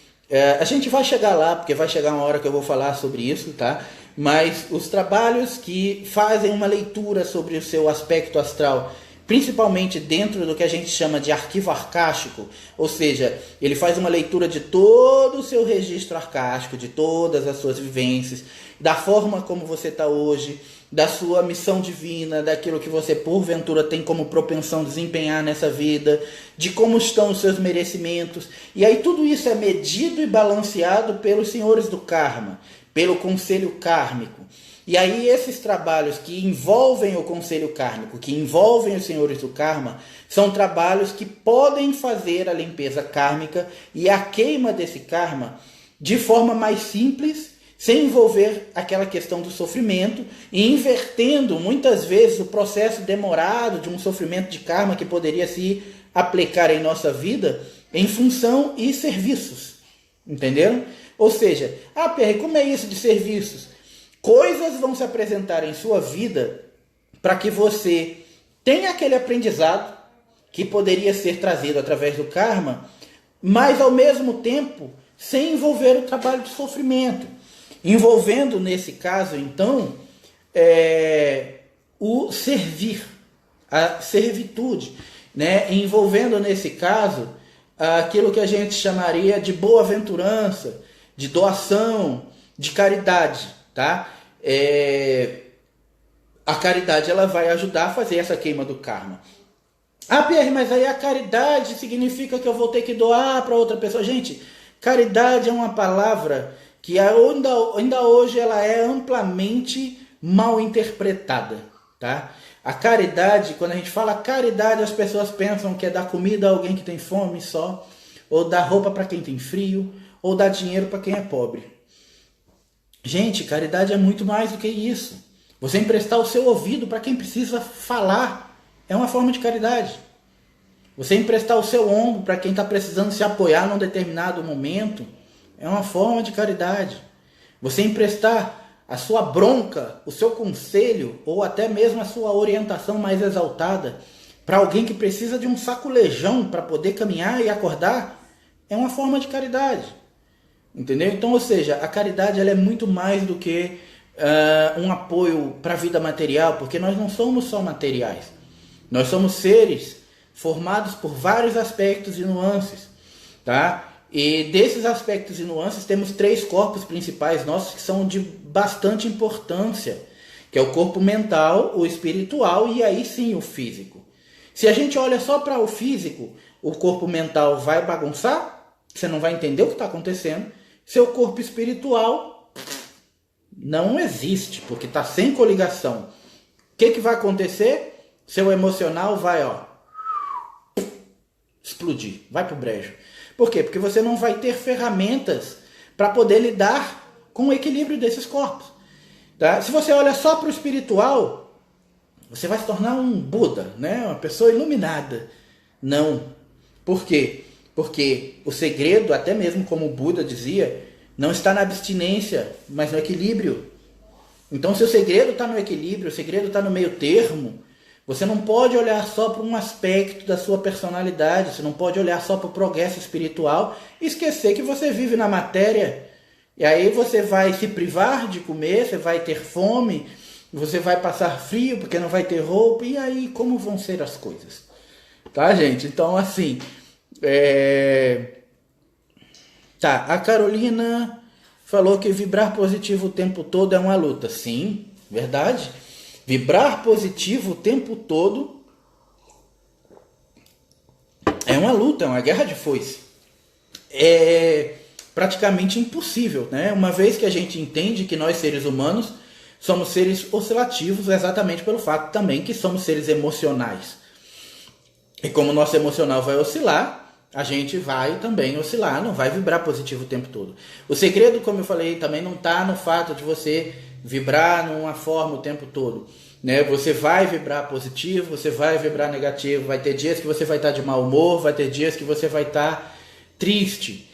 a gente vai chegar lá, porque vai chegar uma hora que eu vou falar sobre isso, tá? Mas os trabalhos que fazem uma leitura sobre o seu aspecto astral, principalmente dentro do que a gente chama de arquivo arcástico, ou seja, ele faz uma leitura de todo o seu registro arcástico, de todas as suas vivências, da forma como você está hoje, da sua missão divina, daquilo que você porventura tem como propensão desempenhar nessa vida, de como estão os seus merecimentos. E aí tudo isso é medido e balanceado pelos senhores do karma, pelo conselho kármico. E aí esses trabalhos que envolvem o conselho kármico, que envolvem os senhores do karma, são trabalhos que podem fazer a limpeza kármica e a queima desse karma de forma mais simples, sem envolver aquela questão do sofrimento e invertendo muitas vezes o processo demorado de um sofrimento de karma que poderia se aplicar em nossa vida em função e serviços. Entenderam? Ou seja, Pierre, como é isso de serviços? Coisas vão se apresentar em sua vida para que você tenha aquele aprendizado que poderia ser trazido através do karma, mas ao mesmo tempo sem envolver o trabalho de sofrimento. Envolvendo, nesse caso, então, o servir, a servitude, né? Envolvendo, nesse caso, aquilo que a gente chamaria de boa-aventurança, de doação, de caridade, tá? A caridade ela vai ajudar a fazer essa queima do karma. Pierre, mas aí a caridade significa que eu vou ter que doar para outra pessoa. Gente, caridade é uma palavra que ainda hoje ela é amplamente mal interpretada, tá? A caridade, quando a gente fala caridade, as pessoas pensam que é dar comida a alguém que tem fome só, ou dar roupa para quem tem frio, ou dar dinheiro para quem é pobre. Gente, caridade é muito mais do que isso. Você emprestar o seu ouvido para quem precisa falar é uma forma de caridade. Você emprestar o seu ombro para quem está precisando se apoiar num determinado momento é uma forma de caridade. Você emprestar a sua bronca, o seu conselho, ou até mesmo a sua orientação mais exaltada para alguém que precisa de um sacolejão para poder caminhar e acordar, é uma forma de caridade. Entendeu? Então, ou seja, a caridade ela é muito mais do que um apoio para a vida material, porque nós não somos só materiais. Nós somos seres formados por vários aspectos e nuances, tá? E desses aspectos e nuances temos 3 corpos principais nossos que são de bastante importância, que é o corpo mental, o espiritual e aí sim o físico. Se a gente olha só para o físico, o corpo mental vai bagunçar, você não vai entender o que está acontecendo. Seu corpo espiritual não existe, porque está sem coligação. O que vai acontecer? Seu emocional vai explodir, vai pro brejo. Por quê? Porque você não vai ter ferramentas para poder lidar com o equilíbrio desses corpos. Tá? Se você olha só para o espiritual, você vai se tornar um Buda, né? Uma pessoa iluminada. Não. Por quê? Porque o segredo, até mesmo como o Buda dizia, não está na abstinência, mas no equilíbrio. Então, se o segredo está no equilíbrio, o segredo está no meio termo, você não pode olhar só para um aspecto da sua personalidade, você não pode olhar só para o progresso espiritual e esquecer que você vive na matéria. E aí você vai se privar de comer, você vai ter fome, você vai passar frio porque não vai ter roupa, e aí como vão ser as coisas? Tá, gente? Então, assim, tá, a Carolina falou que vibrar positivo o tempo todo é uma luta. Sim, verdade. Vibrar positivo o tempo todo é uma luta, é uma guerra de foice. É praticamente impossível, né? Uma vez que a gente entende que nós, seres humanos, somos seres oscilativos, exatamente pelo fato também que somos seres emocionais. E como o nosso emocional vai oscilar, a gente vai também oscilar, não vai vibrar positivo o tempo todo. O segredo, como eu falei, também não está no fato de você vibrar numa forma o tempo todo, né? Você vai vibrar positivo, você vai vibrar negativo, vai ter dias que você vai estar de mau humor, vai ter dias que você vai estar triste.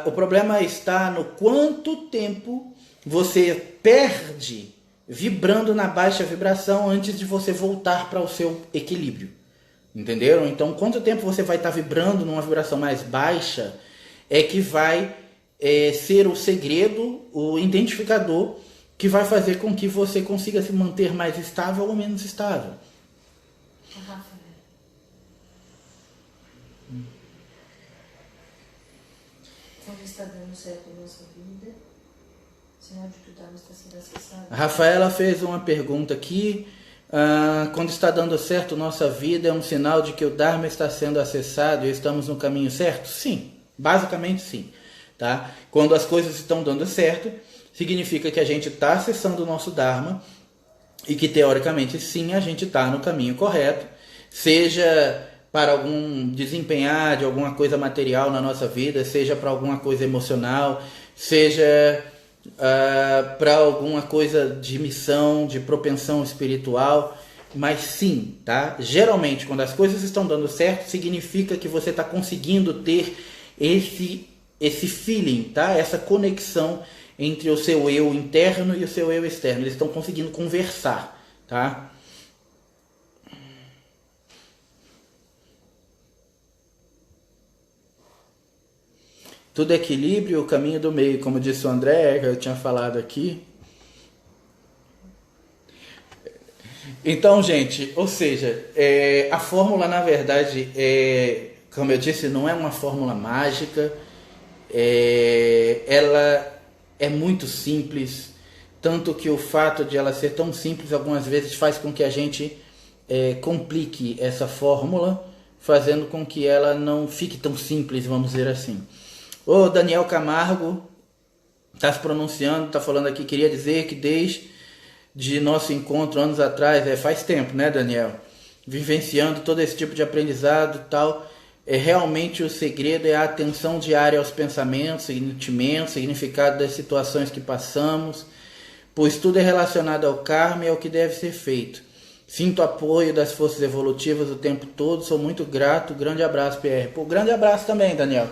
O problema está no quanto tempo você perde vibrando na baixa vibração antes de você voltar para o seu equilíbrio. Entenderam? Então, quanto tempo você vai estar vibrando numa vibração mais baixa é que vai ser o segredo, o identificador que vai fazer com que você consiga se manter mais estável ou menos estável. Quando está dando certo a nossa vida, sinal de que o Dharma está sendo acessado. A Rafaela fez uma pergunta aqui. Quando está dando certo nossa vida, é um sinal de que o Dharma está sendo acessado e estamos no caminho certo? Sim, basicamente sim. Tá? Quando as coisas estão dando certo, significa que a gente está acessando o nosso Dharma e que, teoricamente, sim, a gente está no caminho correto, seja para algum desempenhar de alguma coisa material na nossa vida, seja para alguma coisa emocional, seja para alguma coisa de missão, de propensão espiritual, mas sim, tá? Geralmente, quando as coisas estão dando certo, significa que você está conseguindo ter esse feeling, tá? Essa conexão entre o seu eu interno e o seu eu externo. Eles estão conseguindo conversar, tá? Tudo é equilíbrio, o caminho do meio, como disse o André, que eu tinha falado aqui. Então, gente, ou seja, a fórmula, na verdade, como eu disse, não é uma fórmula mágica. Ela é muito simples, tanto que o fato de ela ser tão simples algumas vezes faz com que a gente complique essa fórmula, fazendo com que ela não fique tão simples, vamos dizer assim. O Daniel Camargo está se pronunciando, está falando aqui, queria dizer que desde nosso encontro anos atrás, faz tempo, né, Daniel? Vivenciando todo esse tipo de aprendizado e tal, realmente o segredo é a atenção diária aos pensamentos, sentimentos, significado das situações que passamos, pois tudo é relacionado ao karma e ao que deve ser feito. Sinto apoio das forças evolutivas o tempo todo, sou muito grato, grande abraço, PR. Pô, grande abraço também, Daniel.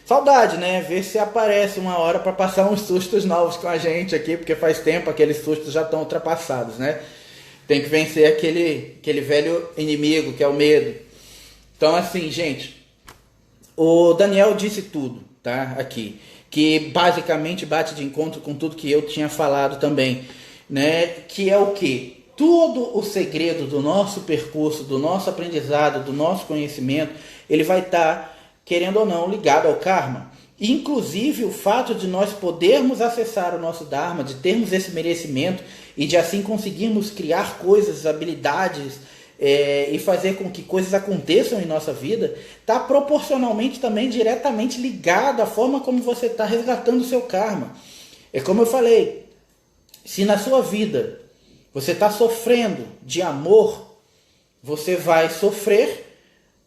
Saudade, né? Ver se aparece uma hora para passar uns sustos novos com a gente aqui, porque faz tempo aqueles sustos já estão ultrapassados, né? Tem que vencer aquele velho inimigo que é o medo. Então, assim, gente, o Daniel disse tudo, tá? Aqui, que basicamente bate de encontro com tudo que eu tinha falado também, né? Que é o quê? Todo o segredo do nosso percurso, do nosso aprendizado, do nosso conhecimento, ele vai estar, querendo ou não, ligado ao karma. Inclusive o fato de nós podermos acessar o nosso Dharma, de termos esse merecimento e de assim conseguirmos criar coisas, habilidades e fazer com que coisas aconteçam em nossa vida, está proporcionalmente também diretamente ligado à forma como você está resgatando o seu karma. É como eu falei, se na sua vida você está sofrendo de amor, você vai sofrer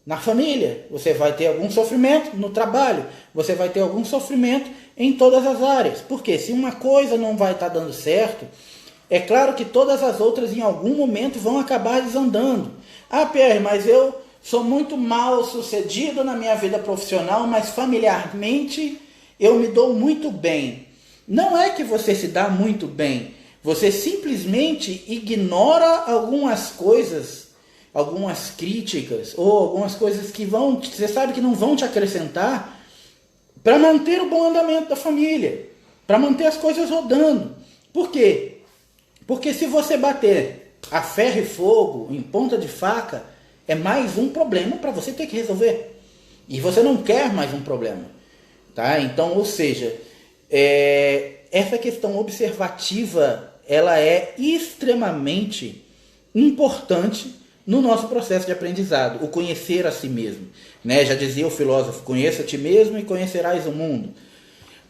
na família, você vai ter algum sofrimento no trabalho, você vai ter algum sofrimento em todas as áreas. Porque se uma coisa não vai estar dando certo, é claro que todas as outras em algum momento vão acabar desandando. Ah, Pierre, mas eu sou muito mal sucedido na minha vida profissional, mas familiarmente eu me dou muito bem. Não é que você se dá muito bem, você simplesmente ignora algumas coisas, algumas críticas ou algumas coisas que você sabe que não vão te acrescentar para manter o bom andamento da família, para manter as coisas rodando. Por quê? Porque se você bater a ferro e fogo, em ponta de faca, é mais um problema para você ter que resolver. E você não quer mais um problema. Tá? Então, ou seja, essa questão observativa, ela é extremamente importante no nosso processo de aprendizado, o conhecer a si mesmo. Né? Já dizia o filósofo, conheça a ti mesmo e conhecerás o mundo.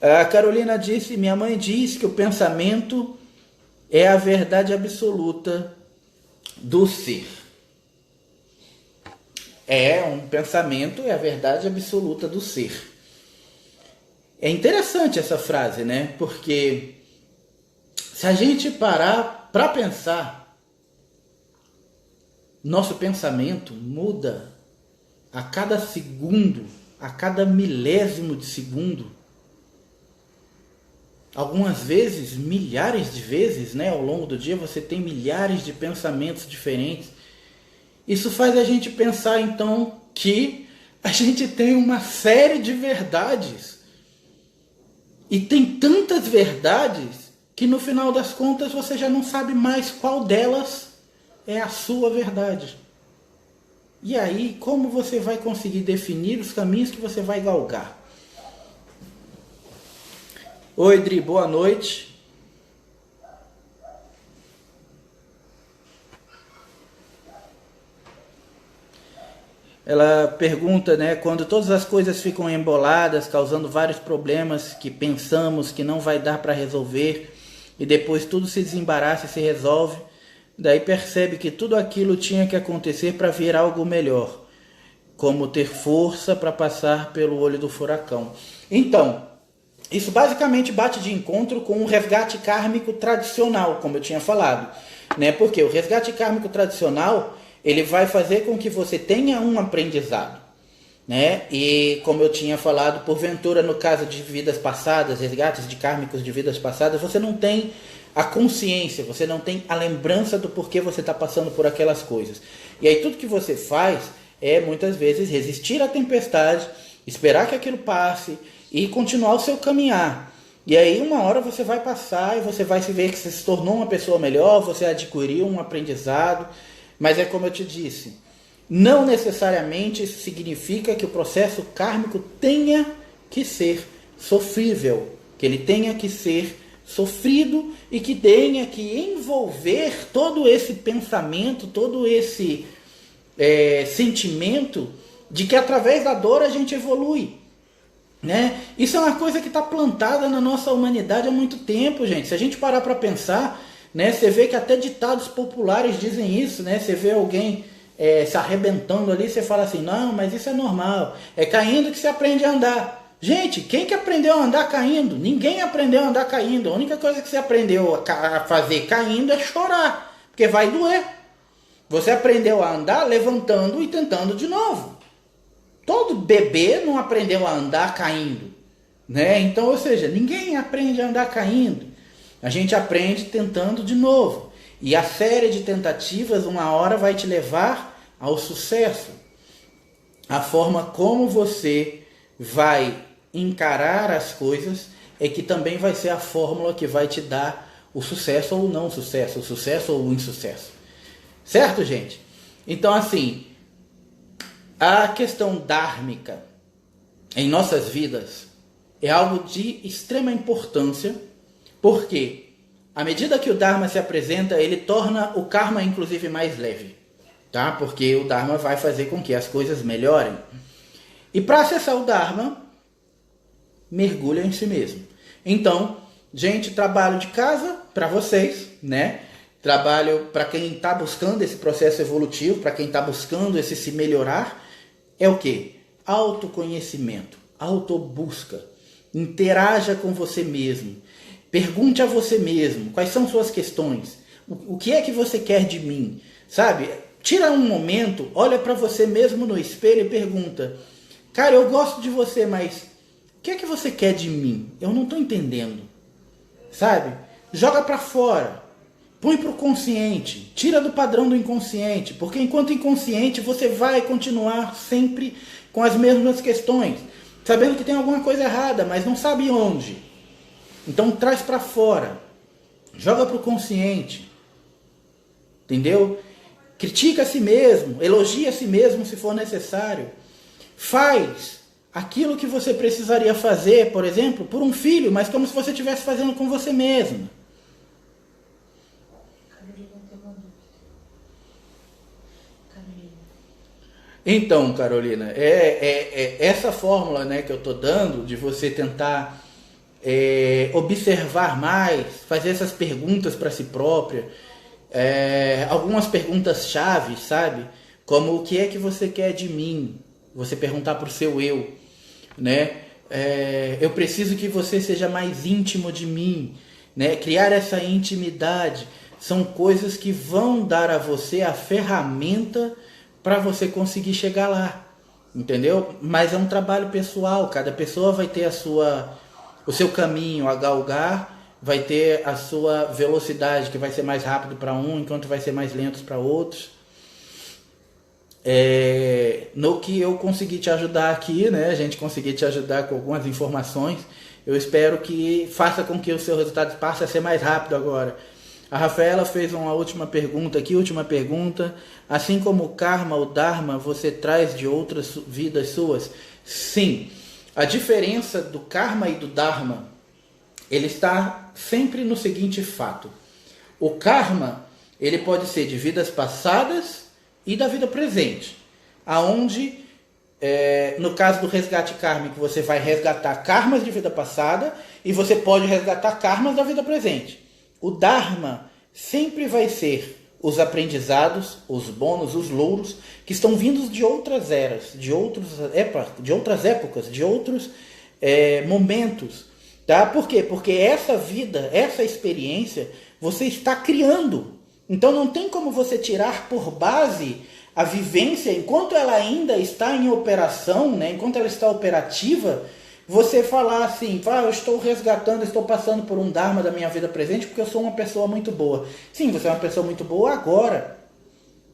A Carolina disse, minha mãe diz que o pensamento é a verdade absoluta do ser. Um pensamento é a verdade absoluta do ser. É interessante essa frase, né? Porque se a gente parar para pensar, nosso pensamento muda a cada segundo, a cada milésimo de segundo. Algumas vezes, milhares de vezes, né? Ao longo do dia você tem milhares de pensamentos diferentes. Isso faz a gente pensar, então, que a gente tem uma série de verdades. E tem tantas verdades que no final das contas você já não sabe mais qual delas é a sua verdade. E aí, como você vai conseguir definir os caminhos que você vai galgar? Oi, Dri, boa noite. Ela pergunta, né, quando todas as coisas ficam emboladas, causando vários problemas que pensamos que não vai dar para resolver, e depois tudo se desembaraça e se resolve, daí percebe que tudo aquilo tinha que acontecer para vir algo melhor, como ter força para passar pelo olho do furacão. Então, isso basicamente bate de encontro com o resgate kármico tradicional, como eu tinha falado, né? Porque o resgate kármico tradicional, ele vai fazer com que você tenha um aprendizado, né? E como eu tinha falado, porventura no caso de vidas passadas, resgates de kármicos de vidas passadas, você não tem a consciência, você não tem a lembrança do porquê você está passando por aquelas coisas. E aí tudo que você faz é muitas vezes resistir à tempestade, esperar que aquilo passe e continuar o seu caminhar. E aí uma hora você vai passar e você vai se ver que você se tornou uma pessoa melhor, você adquiriu um aprendizado. Mas é como eu te disse, não necessariamente isso significa que o processo kármico tenha que ser sofrível, que ele tenha que ser sofrido e que tenha que envolver todo esse pensamento, todo esse sentimento de que através da dor a gente evolui. Né? Isso é uma coisa que está plantada na nossa humanidade há muito tempo, gente. Se a gente parar para pensar, né, você vê que até ditados populares dizem isso, né? Você vê alguém se arrebentando ali, você fala assim, não, mas isso é normal, é caindo que se aprende a andar. Gente, quem que aprendeu a andar caindo? Ninguém aprendeu a andar caindo. A única coisa que você aprendeu a fazer caindo é chorar, porque vai doer. Você aprendeu a andar levantando e tentando de novo. Todo bebê não aprendeu a andar caindo, né? Então, ou seja, ninguém aprende a andar caindo. A gente aprende tentando de novo. E a série de tentativas, uma hora, vai te levar ao sucesso. A forma como você vai encarar as coisas é que também vai ser a fórmula que vai te dar o sucesso ou não sucesso, o sucesso ou o insucesso. Certo, gente? Então, assim, a questão dármica em nossas vidas é algo de extrema importância, porque à medida que o Dharma se apresenta, ele torna o karma inclusive mais leve, tá? Porque o Dharma vai fazer com que as coisas melhorem. E para acessar o Dharma, mergulha em si mesmo. Então, gente, trabalho de casa para vocês, né? Trabalho para quem está buscando esse processo evolutivo, para quem está buscando esse se melhorar, é o quê? Autoconhecimento, autobusca. Interaja com você mesmo. Pergunte a você mesmo quais são suas questões. O que é que você quer de mim? Sabe? Tira um momento, olha para você mesmo no espelho e pergunta: cara, eu gosto de você, mas o que é que você quer de mim? Eu não estou entendendo. Sabe? Joga para fora. Põe para o consciente, tira do padrão do inconsciente, porque enquanto inconsciente você vai continuar sempre com as mesmas questões, sabendo que tem alguma coisa errada, mas não sabe onde. Então traz para fora, joga para o consciente, entendeu? critica a si mesmo, elogia a si mesmo se for necessário. Faz aquilo que você precisaria fazer, por exemplo, por um filho, mas como se você estivesse fazendo com você mesmo. Então, Carolina, essa fórmula, né, que eu estou dando, de você tentar observar mais, fazer essas perguntas para si própria, algumas perguntas-chave, sabe? Como o que é que você quer de mim? Você perguntar para o seu eu, né? Eu preciso que você seja mais íntimo de mim, né? Criar essa intimidade são coisas que vão dar a você a ferramenta para você conseguir chegar lá, entendeu? Mas é um trabalho pessoal, cada pessoa vai ter o seu caminho a galgar, vai ter a sua velocidade, que vai ser mais rápido para um, enquanto vai ser mais lento para outros. No que eu consegui te ajudar aqui, né? A gente conseguir te ajudar com algumas informações, eu espero que faça com que o seu resultado passe a ser mais rápido agora. A Rafaela fez uma última pergunta aqui, assim como o karma, o dharma, você traz de outras vidas suas? Sim, a diferença do karma e do dharma, ele está sempre no seguinte fato: o karma, ele pode ser de vidas passadas e da vida presente, aonde, no caso do resgate kármico, você vai resgatar karmas de vida passada e você pode resgatar karmas da vida presente. O Dharma sempre vai ser os aprendizados, os bônus, os louros, que estão vindos de outras eras, de outras épocas, de outros momentos. Tá? Por quê? Porque essa vida, essa experiência, você está criando. Então não tem como você tirar por base a vivência, enquanto ela ainda está em operação, né? Enquanto ela está operativa, você falar assim, eu estou resgatando, estou passando por um dharma da minha vida presente porque eu sou uma pessoa muito boa. Sim, você é uma pessoa muito boa agora,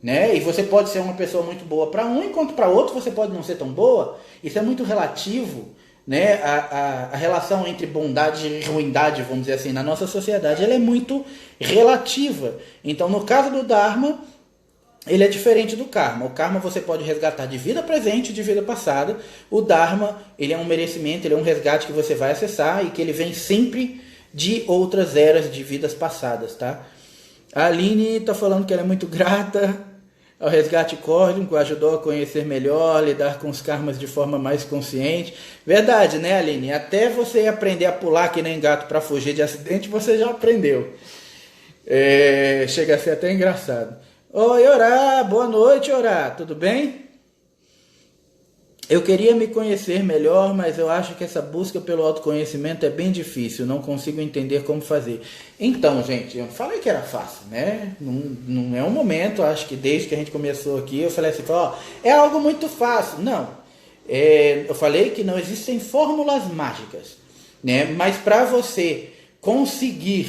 né? E você pode ser uma pessoa muito boa para um, enquanto para outro você pode não ser tão boa. Isso é muito relativo, né? A relação entre bondade e ruindade, vamos dizer assim, na nossa sociedade, ela é muito relativa. Então, no caso do dharma, ele é diferente do karma. O karma você pode resgatar de vida presente e de vida passada. O dharma, ele é um merecimento, ele é um resgate que você vai acessar e que ele vem sempre de outras eras de vidas passadas, tá? A Aline está falando que ela é muito grata ao resgate cósmico, ajudou a conhecer melhor, lidar com os karmas de forma mais consciente. Verdade, né, Aline? Até você aprender a pular que nem gato para fugir de acidente, você já aprendeu. Chega a ser até engraçado. Oi, Orá, boa noite, Orá, tudo bem? Eu queria me conhecer melhor, mas eu acho que essa busca pelo autoconhecimento é bem difícil, não consigo entender como fazer. Então, gente, eu falei que era fácil, né? Não é um momento, acho que desde que a gente começou aqui, eu falei assim, é algo muito fácil. Não, eu falei que não existem fórmulas mágicas, né? Mas para você conseguir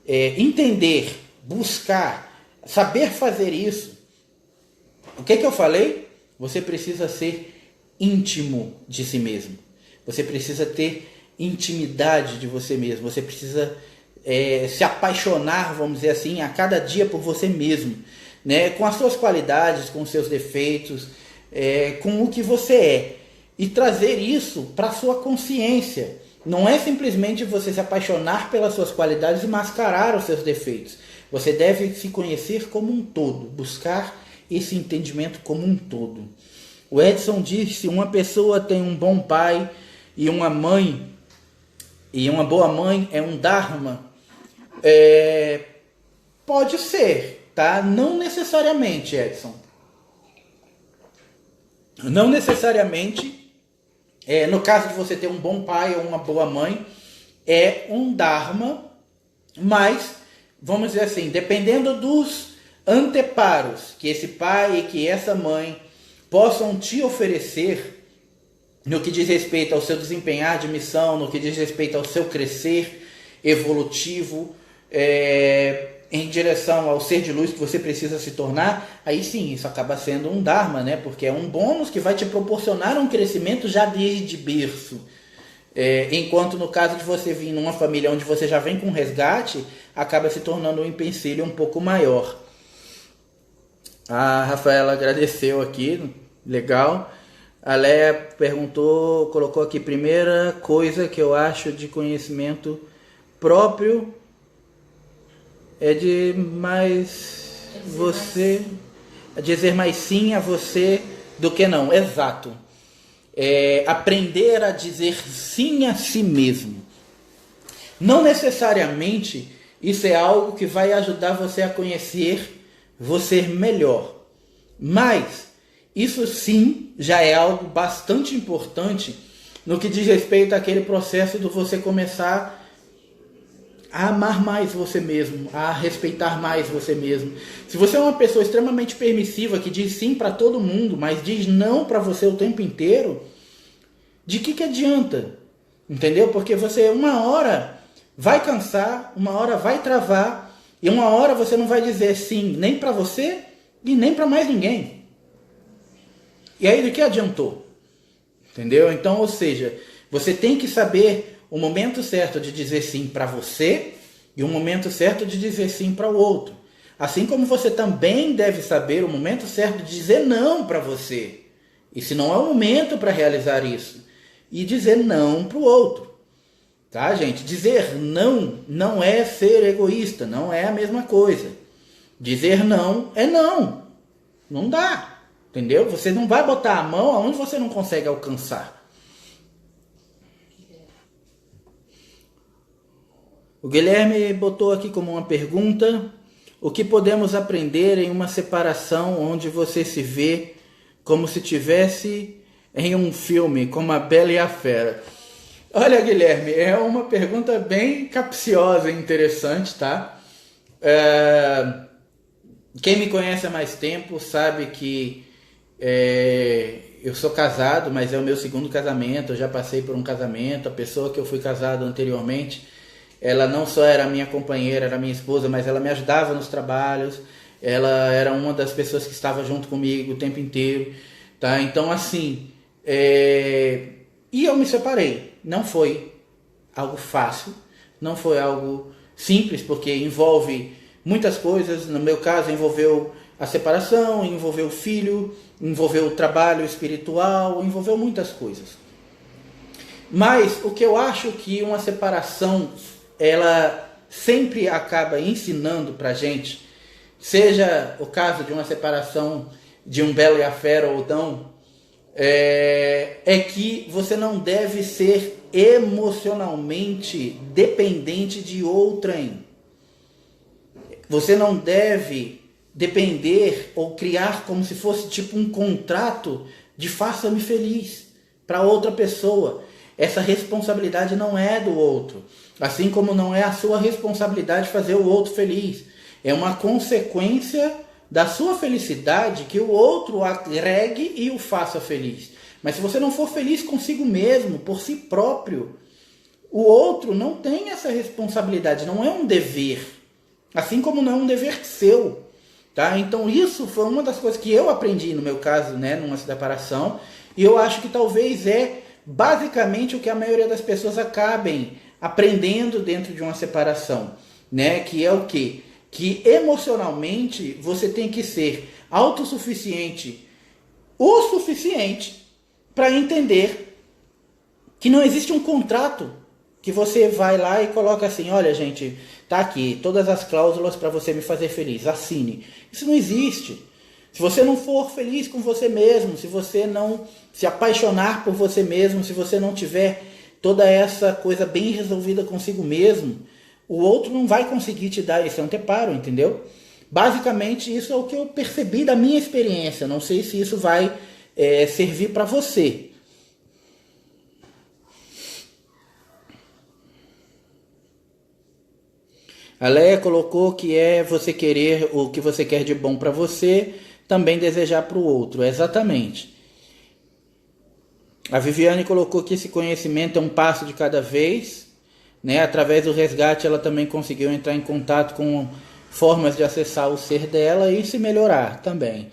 entender, buscar, saber fazer isso, o que eu falei? Você precisa ser íntimo de si mesmo. Você precisa ter intimidade de você mesmo. Você precisa se apaixonar, vamos dizer assim, a cada dia por você mesmo, né? Com as suas qualidades, com os seus defeitos, com o que você é. E trazer isso para a sua consciência. Não é simplesmente você se apaixonar pelas suas qualidades e mascarar os seus defeitos. Você deve se conhecer como um todo, buscar esse entendimento como um todo. O Edson disse, uma pessoa tem um bom pai e uma mãe, e uma boa mãe é um dharma. Pode ser, tá? Não necessariamente, Edson. Não necessariamente, no caso de você ter um bom pai ou uma boa mãe, é um dharma, mas, vamos dizer assim, dependendo dos anteparos que esse pai e que essa mãe possam te oferecer no que diz respeito ao seu desempenhar de missão, no que diz respeito ao seu crescer evolutivo, em direção ao ser de luz que você precisa se tornar, aí sim, isso acaba sendo um dharma, né? Porque é um bônus que vai te proporcionar um crescimento já desde berço. Enquanto no caso de você vir numa família onde você já vem com resgate, acaba se tornando um empecilho um pouco maior. A Rafaela agradeceu aqui, legal. A Léa perguntou, colocou aqui, primeira coisa que eu acho de conhecimento próprio é de mais você, dizer mais sim a você do que não. Exato. Aprender a dizer sim a si mesmo. Não necessariamente isso é algo que vai ajudar você a conhecer você melhor, mas isso sim já é algo bastante importante no que diz respeito àquele processo de você começar a amar mais você mesmo, a respeitar mais você mesmo. Se você é uma pessoa extremamente permissiva que diz sim para todo mundo, mas diz não para você o tempo inteiro, de que adianta? Entendeu? Porque você uma hora vai cansar, uma hora vai travar e uma hora você não vai dizer sim nem para você e nem para mais ninguém. E aí de que adiantou? Entendeu? Então, ou seja, você tem que saber o momento certo de dizer sim para você e o momento certo de dizer sim para o outro. Assim como você também deve saber o momento certo de dizer não para você. E se não é o momento para realizar isso. E dizer não para o outro. Tá, gente? Dizer não não é ser egoísta, não é a mesma coisa. Dizer não é não. Não dá. Entendeu? Você não vai botar a mão aonde você não consegue alcançar. O Guilherme botou aqui como uma pergunta: o que podemos aprender em uma separação onde você se vê como se tivesse em um filme, como A Bela e a Fera? Olha, Guilherme, é uma pergunta bem capciosa e interessante, tá? Quem me conhece há mais tempo sabe que eu sou casado, mas é o meu segundo casamento. Eu já passei por um casamento. A pessoa que eu fui casado anteriormente, ela não só era minha companheira, era minha esposa, mas ela me ajudava nos trabalhos. Ela era uma das pessoas que estava junto comigo o tempo inteiro, tá? Então, assim, e eu me separei. Não foi algo fácil, não foi algo simples, porque envolve muitas coisas. No meu caso, envolveu a separação, envolveu o filho, envolveu o trabalho espiritual, envolveu muitas coisas. Mas o que eu acho que uma separação, ela sempre acaba ensinando pra gente, seja o caso de uma separação de um Bela e a Fera ou não, é que você não deve ser emocionalmente dependente de outrem. Você não deve depender ou criar como se fosse tipo um contrato de faça-me feliz para outra pessoa. Essa responsabilidade não é do outro, assim como não é a sua responsabilidade fazer o outro feliz. É uma consequência da sua felicidade que o outro agregue e o faça feliz. Mas se você não for feliz consigo mesmo, por si próprio, o outro não tem essa responsabilidade, não é um dever. Assim como não é um dever seu. Tá? Então isso foi uma das coisas que eu aprendi no meu caso, né, numa separação. E eu acho que talvez é basicamente o que a maioria das pessoas acabem aprendendo dentro de uma separação. Né? Que é o quê? Que emocionalmente você tem que ser autossuficiente o suficiente para entender que não existe um contrato que você vai lá e coloca assim, olha gente, tá aqui todas as cláusulas para você me fazer feliz, assine. Isso não existe. Se você não for feliz com você mesmo, se você não se apaixonar por você mesmo, se você não tiver toda essa coisa bem resolvida consigo mesmo, o outro não vai conseguir te dar esse anteparo, entendeu? Basicamente, isso é o que eu percebi da minha experiência. Não sei se isso vai servir para você. A Leia colocou que é você querer o que você quer de bom para você, também desejar para o outro. Exatamente. A Viviane colocou que esse conhecimento é um passo de cada vez. Né? Através do resgate ela também conseguiu entrar em contato com formas de acessar o ser dela e se melhorar também.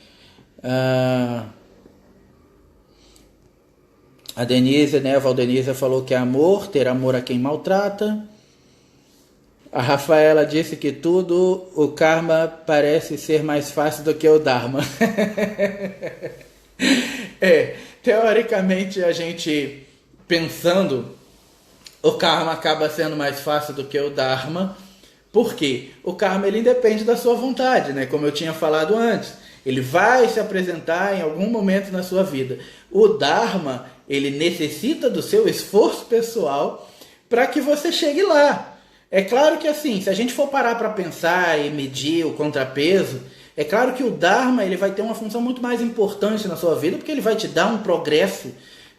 A Denise, né, a Valdenise falou que é amor, ter amor a quem maltrata. A Rafaela disse que tudo, o karma parece ser mais fácil do que o Dharma. Teoricamente a gente pensando, o karma acaba sendo mais fácil do que o Dharma. Por quê? O karma ele independe da sua vontade, né? Como eu tinha falado antes. Ele vai se apresentar em algum momento na sua vida. O Dharma, ele necessita do seu esforço pessoal para que você chegue lá. É claro que assim, se a gente for parar para pensar e medir o contrapeso, é claro que o Dharma ele vai ter uma função muito mais importante na sua vida, porque ele vai te dar um progresso,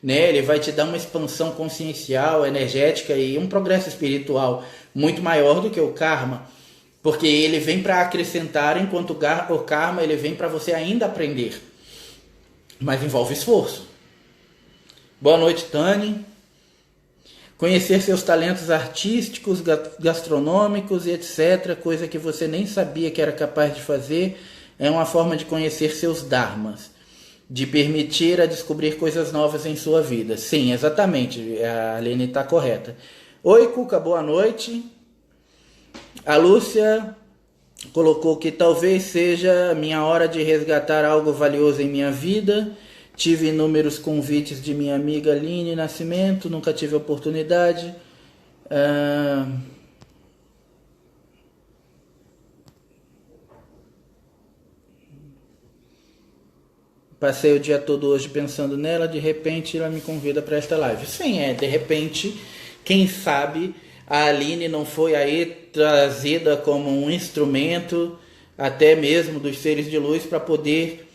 né? Ele vai te dar uma expansão consciencial, energética e um progresso espiritual muito maior do que o karma, porque ele vem para acrescentar, enquanto o karma ele vem para você ainda aprender, mas envolve esforço. Boa noite, Tani. Conhecer seus talentos artísticos, gastronômicos e etc., coisa que você nem sabia que era capaz de fazer, é uma forma de conhecer seus dharmas, de permitir a descobrir coisas novas em sua vida. Sim, exatamente, a Aline está correta. Oi, Cuca, boa noite. A Lúcia colocou que talvez seja minha hora de resgatar algo valioso em minha vida. Tive inúmeros convites de minha amiga Aline Nascimento, nunca tive oportunidade. Passei o dia todo hoje pensando nela, de repente ela me convida para esta live. Sim, de repente, quem sabe a Aline não foi aí trazida como um instrumento, até mesmo dos seres de luz, para poder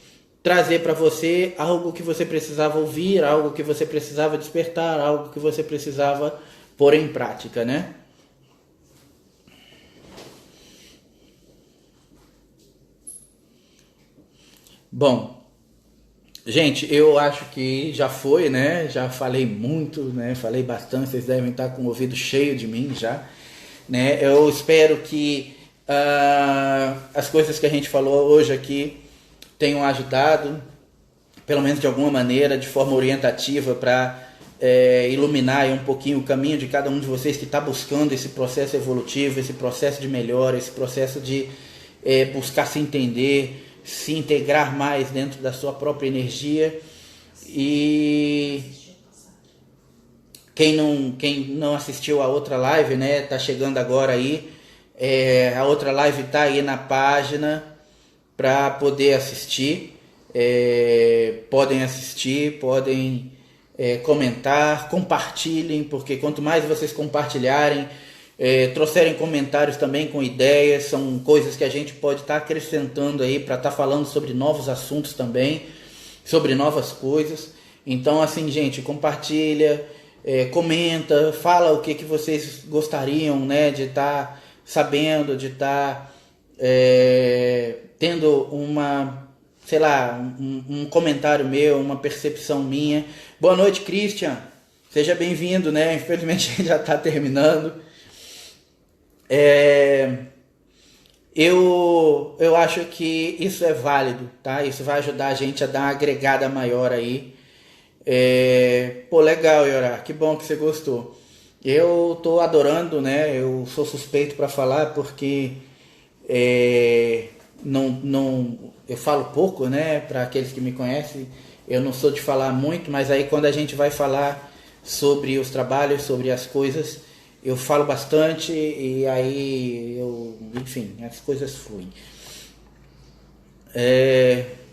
trazer para você algo que você precisava ouvir, algo que você precisava despertar, algo que você precisava pôr em prática, né? Bom, gente, eu acho que já foi, né? Já falei muito, né? Falei bastante, vocês devem estar com o ouvido cheio de mim já, né? Eu espero que as coisas que a gente falou hoje aqui tenham ajudado, pelo menos de alguma maneira, de forma orientativa, para iluminar um pouquinho o caminho de cada um de vocês que está buscando esse processo evolutivo, esse processo de melhora, esse processo de buscar se entender, se integrar mais dentro da sua própria energia. E quem não assistiu a outra live, né, tá chegando agora aí, a outra live tá aí na página para poder assistir. Podem assistir, podem comentar, compartilhem, porque quanto mais vocês compartilharem, trouxerem comentários também com ideias, são coisas que a gente pode estar acrescentando aí para estar falando sobre novos assuntos também, sobre novas coisas. Então assim, gente, compartilha, comenta, fala o que vocês gostariam, né, de estar sabendo, de estar tendo uma, sei lá, um comentário meu, uma percepção minha. Boa noite, Christian, seja bem-vindo, né? Infelizmente a gente já está terminando. Eu acho que isso é válido, tá? Isso vai ajudar a gente a dar uma agregada maior aí. Pô, legal, Yorá, que bom que você gostou. Eu tô adorando, né? Eu sou suspeito para falar porque eu falo pouco, né? Para aqueles que me conhecem, eu não sou de falar muito, mas aí quando a gente vai falar sobre os trabalhos, sobre as coisas, eu falo bastante e aí enfim, as coisas fluem.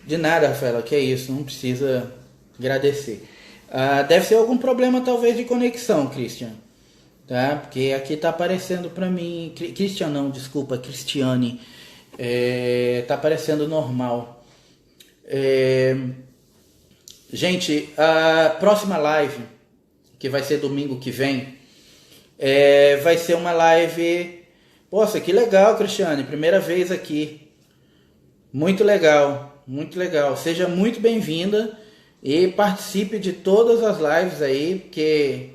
De nada, Rafaela, que é isso, não precisa agradecer. Deve ser algum problema talvez de conexão, Christian, tá? Porque aqui tá aparecendo para mim, Christian não, desculpa, Cristiane, tá aparecendo normal. Gente, a próxima live, que vai ser domingo que vem, vai ser uma live. Poxa, que legal, Cristiane, primeira vez aqui. Muito legal, muito legal. Seja muito bem-vinda e participe de todas as lives aí, porque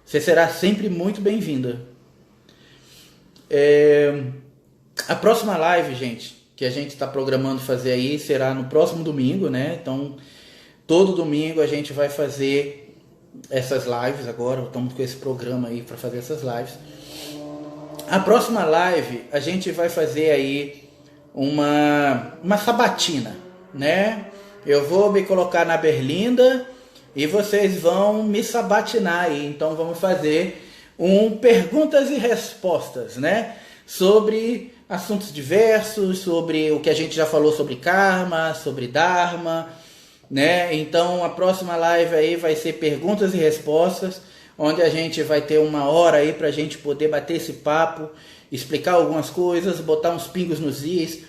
você será sempre muito bem-vinda. A próxima live, gente, que a gente está programando fazer aí, será no próximo domingo, né? Então, todo domingo a gente vai fazer essas lives agora. Estamos com esse programa aí para fazer essas lives. A próxima live a gente vai fazer aí uma sabatina, né? Eu vou me colocar na berlinda e vocês vão me sabatinar aí. Então vamos fazer perguntas e respostas, né? Sobre assuntos diversos, sobre o que a gente já falou sobre karma, sobre dharma, né? Então a próxima live aí vai ser perguntas e respostas, onde a gente vai ter 1 hora aí para a gente poder bater esse papo, explicar algumas coisas, botar uns pingos nos is,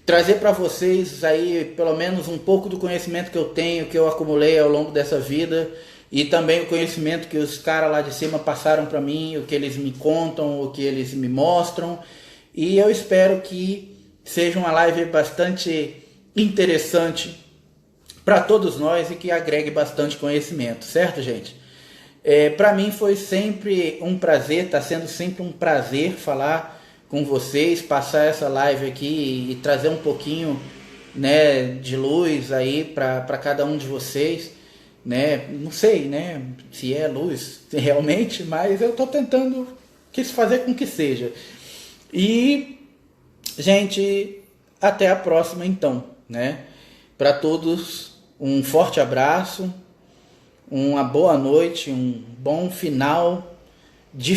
trazer para vocês aí pelo menos um pouco do conhecimento que eu tenho, que eu acumulei ao longo dessa vida, e também o conhecimento que os caras lá de cima passaram para mim, o que eles me contam, o que eles me mostram. E eu espero que seja uma live bastante interessante para todos nós e que agregue bastante conhecimento, certo, gente? Para mim foi sempre um prazer, está sendo sempre um prazer falar com vocês, passar essa live aqui e trazer um pouquinho, né, de luz aí para cada um de vocês, né? Não sei, né, se é luz realmente, mas eu estou tentando fazer com que seja. E, gente, até a próxima então, né? Para todos, um forte abraço, uma boa noite, um bom final de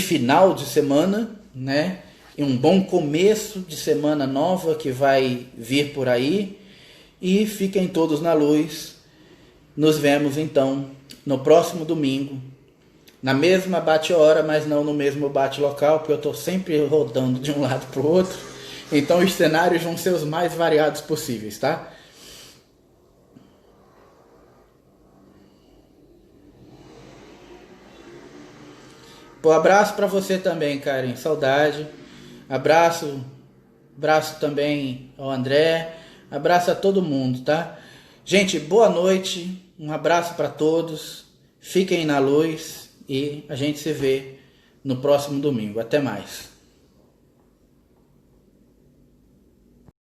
semana, né? E um bom começo de semana nova que vai vir por aí. E fiquem todos na luz. Nos vemos então no próximo domingo, na mesma bate-hora, mas não no mesmo bate-local, porque eu estou sempre rodando de um lado para o outro. Então os cenários vão ser os mais variados possíveis, tá? Pô, abraço para você também, Karen. Saudade. Abraço também ao André. Abraço a todo mundo, tá? Gente, boa noite. Um abraço para todos. Fiquem na luz e a gente se vê no próximo domingo. Até mais.